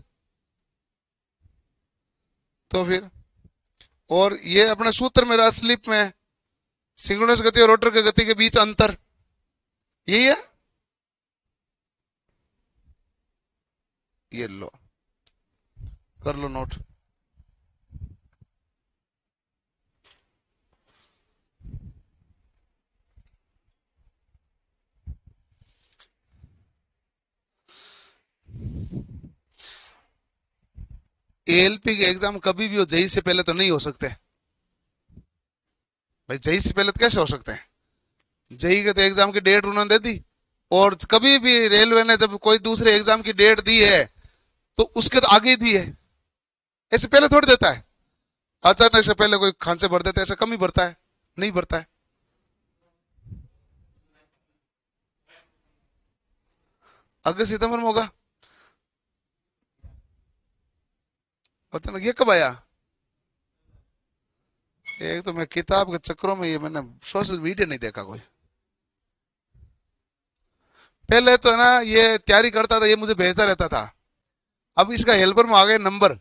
Speaker 1: तो फिर और ये अपने सूत्र में रहा स्लिप में सिंक्रोनस गति और रोटर की गति के बीच अंतर, यही है। ये लो कर लो नोट। एएलपी के एग्जाम कभी भी हो जेई से पहले तो नहीं हो सकते भाई, जेई से पहले तो कैसे हो सकते हैं, जेई के तो एग्जाम की डेट उन्होंने दे दी। और कभी भी रेलवे ने जब कोई दूसरे एग्जाम की डेट दी है तो उसके तो आगे ही दी है, ऐसे पहले थोड़ी देता है, अचानक से पहले कोई खांसे भर देता है, ऐसा कम ही भरता है, नहीं भरता है। अगस्त सितंबर में होगा, पता नहीं ये कब आया। एक तो मैं किताब के चक्रों में, ये मैंने सोशल मीडिया नहीं देखा कोई। पहले तो है ना ये तैयारी करता था, ये मुझे भेजता रहता था, अब इसका हेल्पर में आ गए नंबर।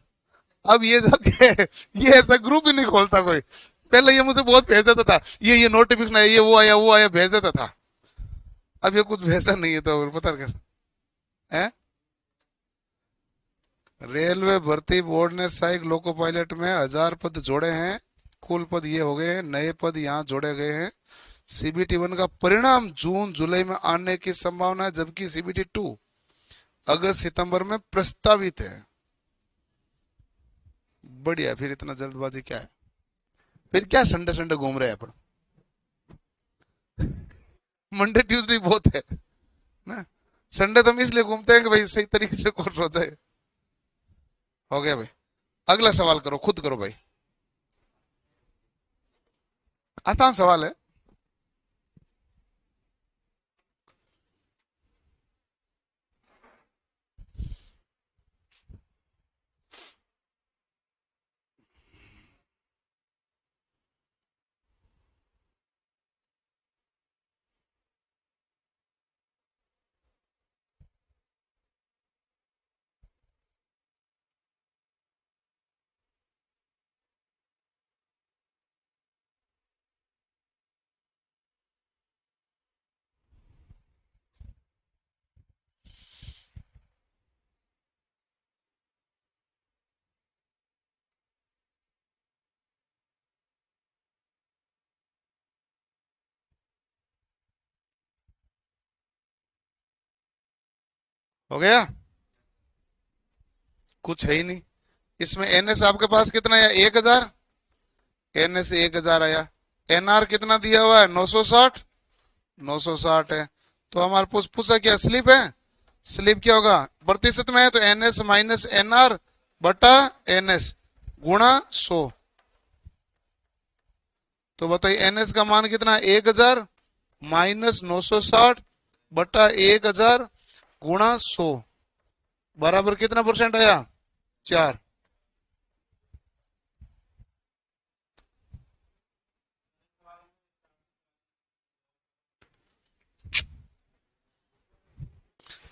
Speaker 1: अब ये जाके ये ऐसा ग्रुप ही नहीं खोलता कोई, पहले ये मुझे बहुत भेज देता था, ये नोटिफिकेशन आया, ये वो आया भेज देता था। अब ये कुछ भेजता नहीं है, तो पता कर है। रेलवे भर्ती बोर्ड ने सहायक लोको पायलट में 1000 पद जोड़े हैं, कुल पद ये हो गए हैं, नए पद यहाँ जोड़े गए हैं। सीबीटी 1 का परिणाम जून जुलाई में आने की संभावना है, जबकि सीबीटी 2 अगस्त सितंबर में प्रस्तावित है। बढ़िया, फिर इतना जल्दबाजी क्या है, फिर क्या संडे संडे घूम रहे हैं अपन, मंडे ट्यूसडे बहुत है ना, संडे तो हम इसलिए घूमते हैं कि भाई सही तरीके से कोर्स हो जाए। हो गया भाई, अगला सवाल करो, खुद करो भाई, आसान सवाल है। हो गया, कुछ है ही नहीं इसमें। एनएस आपके पास कितना आया, 1000, एनएस 1000 आया, एनआर कितना दिया हुआ है 960, 960 है। तो हमारे पूछा क्या स्लिप है, स्लिप क्या होगा प्रतिशत में है तो एनएस माइनस एनआर बटा एनएस गुणा 100। तो बताइए एनएस का मान कितना है 1000 माइनस 960 बटा 1000 गुणा 100 बराबर कितना परसेंट आया 4।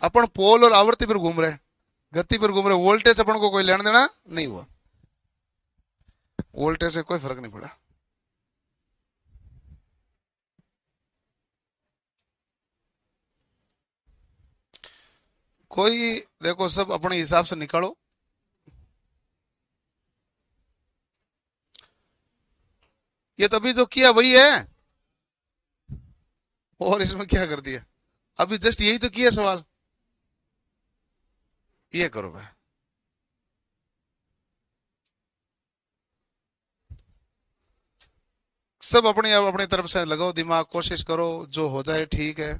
Speaker 1: अपन पोल और आवृत्ति पर घूम रहे, गति पर घूम रहे, वोल्टेज अपन को कोई लेना देना नहीं हुआ, वोल्टेज से कोई फर्क नहीं पड़ा। कोई देखो सब अपने हिसाब से निकालो। ये तभी जो किया वही है, और इसमें क्या कर दिया, अभी जस्ट यही तो किया सवाल, ये करो भाई। सब अपनी अपनी तरफ से लगाओ दिमाग, कोशिश करो जो हो जाए ठीक है।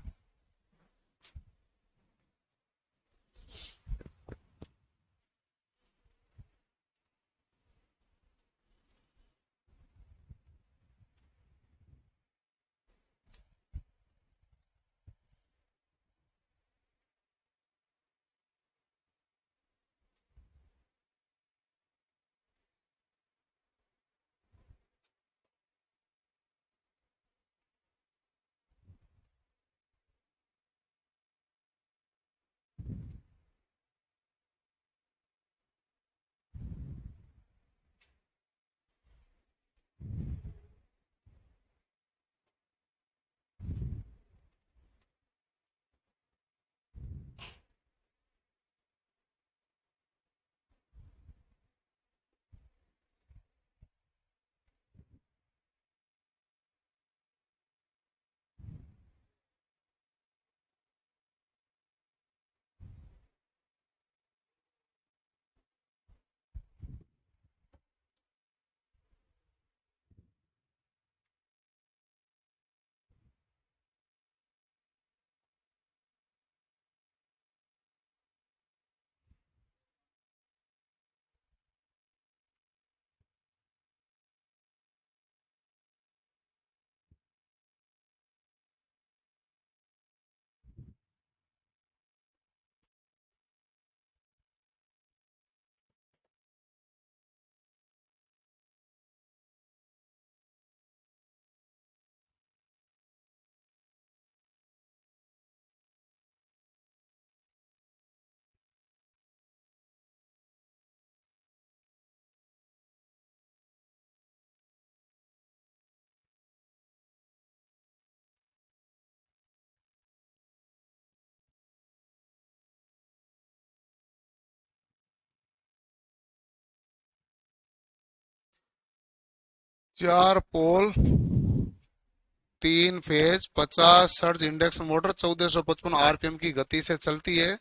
Speaker 1: चार पोल, 3 phase, 50 surge index motor 1455 RPM की गति से चलती है।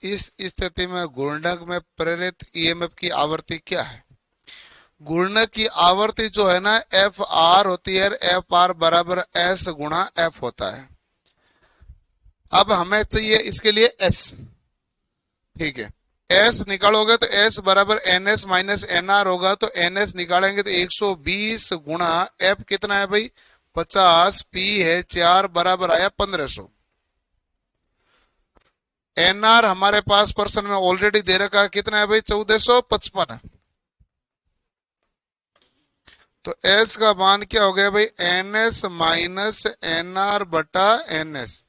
Speaker 1: इस स्थिति में घूर्णक में प्रेरित ईएमएफ की आवृत्ति क्या है। घूर्णक की आवृत्ति जो है ना एफ आर होती है, एफ आर बराबर एस गुणा एफ होता है। अब हमें चाहिए इसके लिए एस, ठीक है। एस निकालोगे तो एस बराबर N S minus N R होगा, तो एन एस निकालेंगे तो 120 गुणा एफ कितना है भाई 50, पी है 4 बराबर आया 1500। एनआर हमारे पास पर्सन में ऑलरेडी दे रखा है कितना है भाई 1455 है। तो एस का मान क्या हो गया भाई N S minus N R बटा एन एस,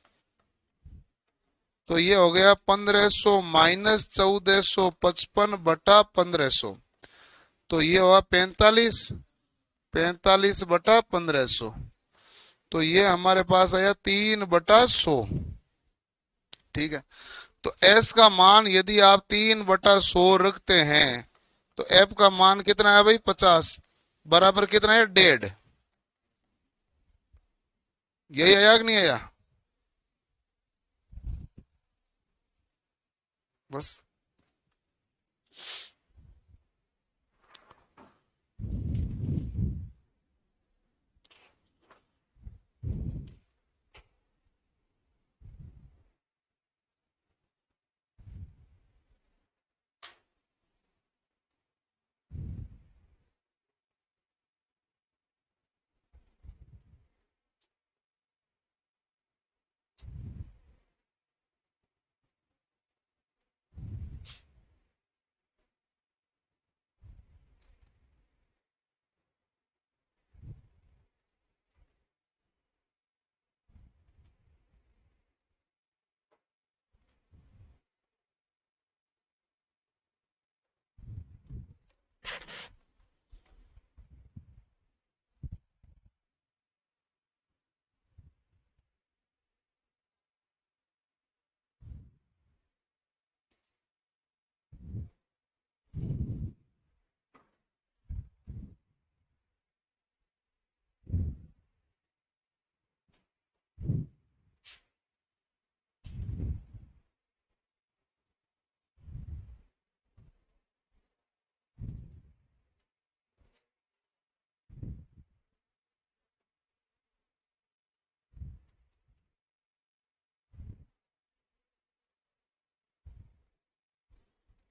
Speaker 1: तो ये हो गया 1500 माइनस 1455 बटा 1500, तो ये हुआ 45, 45 बटा 1500, तो ये हमारे पास आया 3/100, ठीक है। तो एस का मान यदि आप 3/100 रखते हैं तो एफ का मान कितना है भाई 50 बराबर कितना है 1.5, यही आया कि नहीं आया, बस।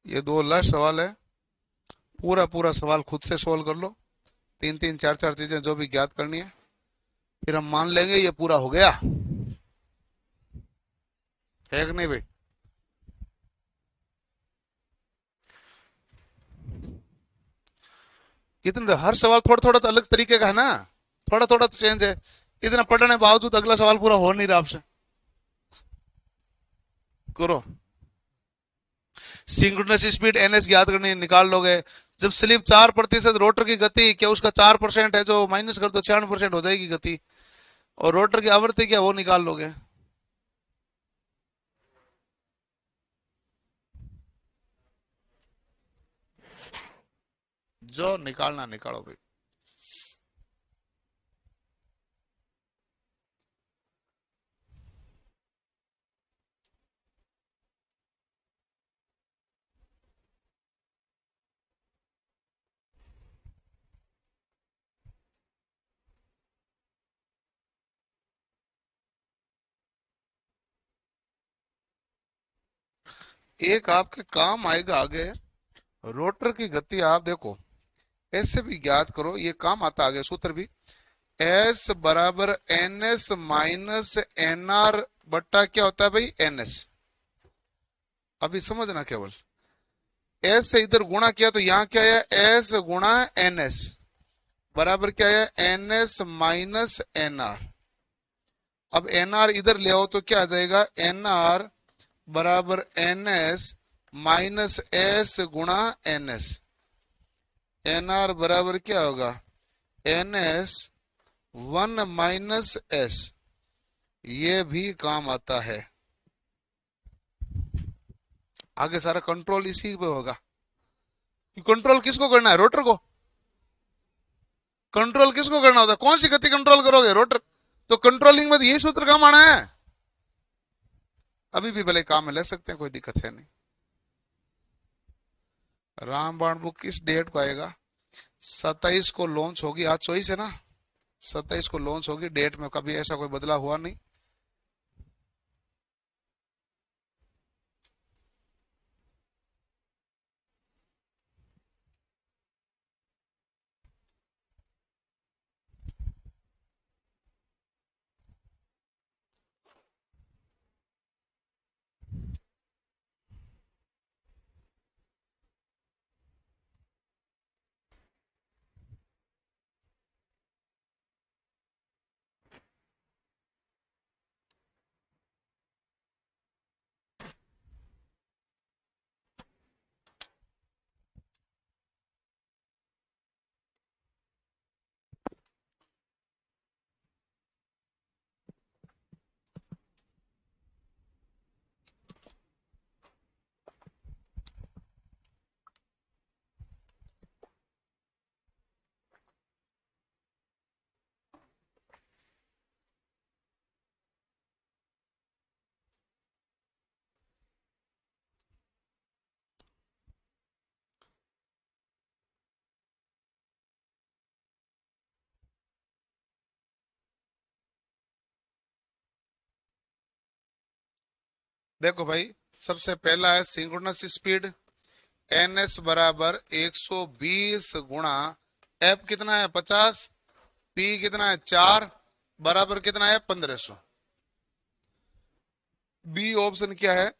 Speaker 1: ये दो लास्ट सवाल है, पूरा पूरा सवाल खुद से सोल्व कर लो, तीन तीन चार चार चीजें जो भी ज्ञात करनी है, फिर हम मान लेंगे ये पूरा हो गया है कि नहीं भाई। इतने हर सवाल थोड़ा थोड़ा तो अलग तरीके का है ना, थोड़ा थोड़ा तो चेंज है। इतना पढ़ने के बावजूद अगला सवाल पूरा हो नहीं रहा आपसे, करो। सिंक्रोनस स्पीड एनएस ज्ञात करनी है, निकाल लोगे। जब स्लिप 4% रोटर की गति क्या उसका 4% है, जो माइनस कर दो 96% हो जाएगी गति, और रोटर की आवृत्ति क्या वो निकाल लोगे। जो निकालना निकालो भाई। एक आपके काम आएगा आगे, रोटर की गति आप देखो ऐसे भी ज्ञात करो, ये काम आता आगे सूत्र भी। एस बराबर N S minus N R बट्टा क्या होता है भाई, एन एस। अभी समझना केवल, एस से इधर गुणा किया तो यहां क्या है, एस गुणा एन एस बराबर क्या है, N S minus N R. अब एन आर इधर ले आओ तो क्या आ जाएगा, एन आर बराबर एन एस माइनस एस गुणा एन एस। एन आर बराबर क्या होगा, एन एस 1 - एस। ये भी काम आता है। आगे सारा कंट्रोल इसी पे होगा। कंट्रोल किसको करना है, रोटर को। कंट्रोल किसको करना होता है, कौन सी गति कंट्रोल करोगे, रोटर। तो कंट्रोलिंग में तो यही सूत्र काम आना है। अभी भी भले काम में ले सकते हैं, कोई दिक्कत है नहीं। रामबाण बुक किस डेट को आएगा, 27 को लॉन्च होगी, आज 24 है ना, 27 को लॉन्च होगी। डेट में कभी ऐसा कोई बदलाव हुआ नहीं। देखो भाई, सबसे पहला है सिंक्रोनस स्पीड, एन एस बराबर 120 गुणा एफ कितना है 50, पी कितना है 4, बराबर कितना है 1500। बी ऑप्शन क्या है,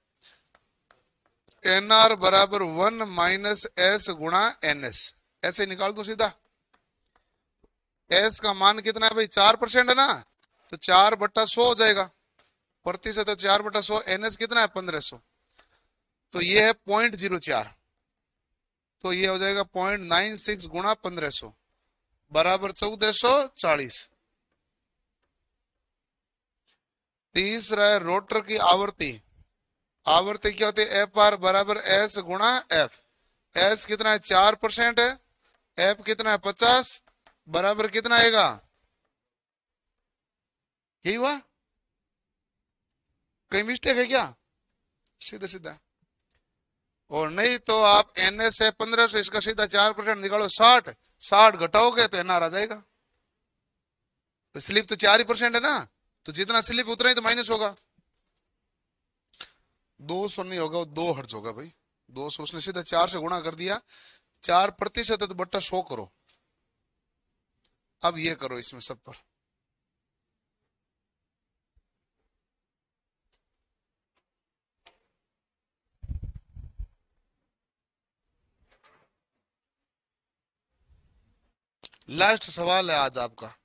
Speaker 1: एन आर बराबर 1 - एस गुणा एन एस। ऐसे निकाल दो सीधा। एस का मान कितना है भाई, 4% है ना, तो 4/100 हो जाएगा। प्रतिशत है 4/100, एन एस कितना है 1500, तो ये है 0.04, तो ये हो जाएगा 0.96 गुणा 1500 बराबर 1440। तीसरा है रोटर की आवृत्ति। आवृत्ति क्या होती है, एफ आर बराबर एस गुणा एफ। एस कितना है 4% है, एफ कितना है 50, बराबर कितना आएगा, यही हुआ, कहीं मिस्टेक है क्या, सीधा सीधा। और नहीं तो आप एन एस है 1500, इसका सीधा 4% निकालो, 60, 60 घटाओगे तो एनआर आ जाएगा। तो स्लिप तो 4% है ना, तो जितना स्लिप उतना ही तो माइनस होगा। 200 नहीं होगा, वो 2 हर्ट्ज होगा भाई। 200 उसने सीधा 4 से गुणा कर दिया। 4% है तो बट्टा 100 करो। अब ये करो इसमें सब पर। लास्ट सवाल है आज आपका।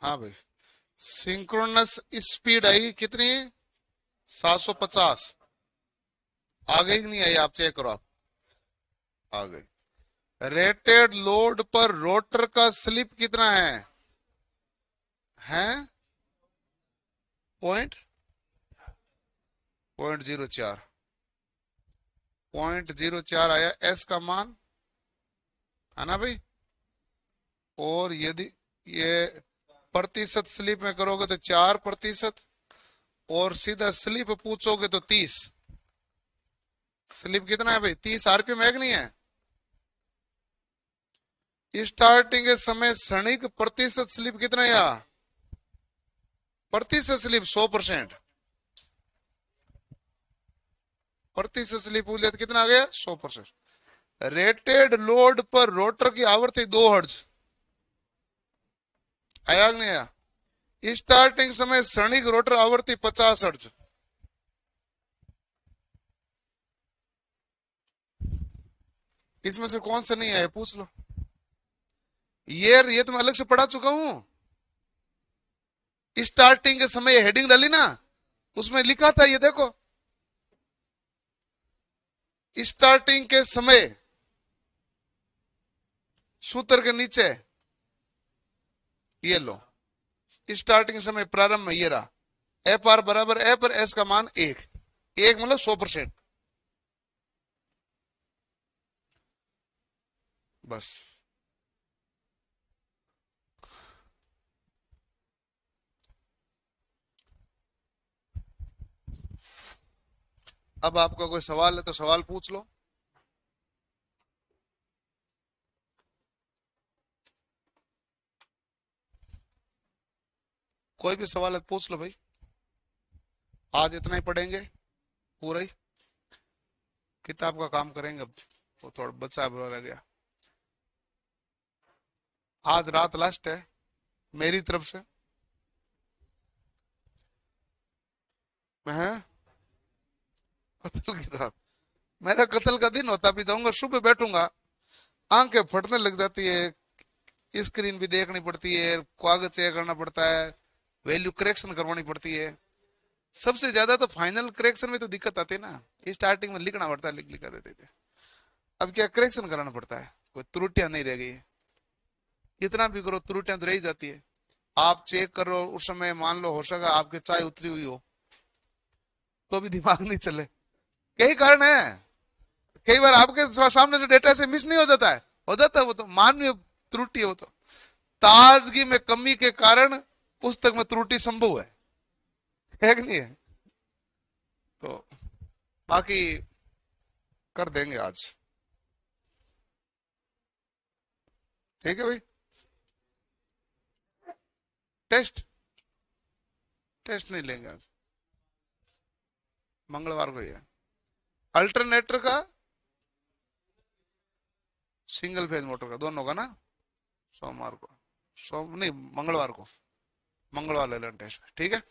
Speaker 1: हाँ भाई, सिंक्रोनस स्पीड आई कितनी? 750। आ गई कि नहीं आई? आप चेक करो आप। आ गई। रेटेड लोड पर रोटर का स्लिप कितना है? हैं? पॉइंट 0.04। 0.04 आया एस का मान, है ना भाई? और यदि ये प्रतिशत स्लिप में करोगे तो 4%, और सीधा स्लिप पूछोगे तो 30। स्लिप कितना है भाई? 30 आरपीएम है कि नहीं है? स्टार्टिंग के समय क्षणिक प्रतिशत स्लिप कितना है? प्रतिशत स्लिप 100%। प्रतिशत स्लिप बोलिए तो कितना आ गया? 100%। रेटेड लोड पर रोटर की आवृत्ति 2 हर्ट्ज। आया कि नहीं आया? स्टार्टिंग समय क्षणिक रोटर आवृत्ति 50 हर्ट्ज। इसमें से कौन से नहीं आए पूछ लो। ये तो मैं अलग से पढ़ा चुका हूं। स्टार्टिंग के समय हेडिंग डाली ना, उसमें लिखा था, ये देखो, स्टार्टिंग के समय सूत्र के नीचे ये लो, स्टार्टिंग समय प्रारंभ में ये रहा, एफ आर बराबर ए पर एस का मान 1 मतलब 100%। बस अब आपका कोई सवाल है तो सवाल पूछ लो। कोई भी सवाल है तो पूछ लो भाई। आज इतना ही पढ़ेंगे पूरा ही, किताब का काम करेंगे अब, वो थोड़ा बचा रह गया। आज रात लास्ट है मेरी तरफ से। मैं कत्ल की रात, मेरा कत्ल का दिन होता, भी जाऊंगा सुबह बैठूंगा, आंखें फटने लग जाती है, स्क्रीन भी देखनी पड़ती है, कागज चेक करना पड़ता है, वैल्यू करेक्शन करवानी पड़ती है। सबसे ज्यादा तो फाइनल करेक्शन में तो दिक्कत आती है ना, स्टार्टिंग में लिखना पड़ता है, लिखा देते थे, अब क्या करेक्शन कराना पड़ता है, कोई त्रुटियां नहीं रह गई। कितना भी करो त्रुटियां तो रह ही जाती है। आप चेक करो उस समय, मान लो हो सका आपके चाय उतरी हुई हो तो भी दिमाग नहीं चले, कई कारण है। कई बार आपके सामने से डेटा से मिस नहीं हो जाता है, वो तो मानवीय त्रुटि है, वो तो ताजगी में कमी के कारण पुस्तक में त्रुटि संभव है कि नहीं है। तो बाकी कर देंगे आज, ठीक है भाई। टेस्ट टेस्ट नहीं लेंगे आज, मंगलवार को ही है। अल्टरनेटर का, सिंगल फेज मोटर का, दोनों का ना, सोमवार को, सोम नहीं मंगलवार को, मंगलवार ले लेना टेस्ट, ठीक है।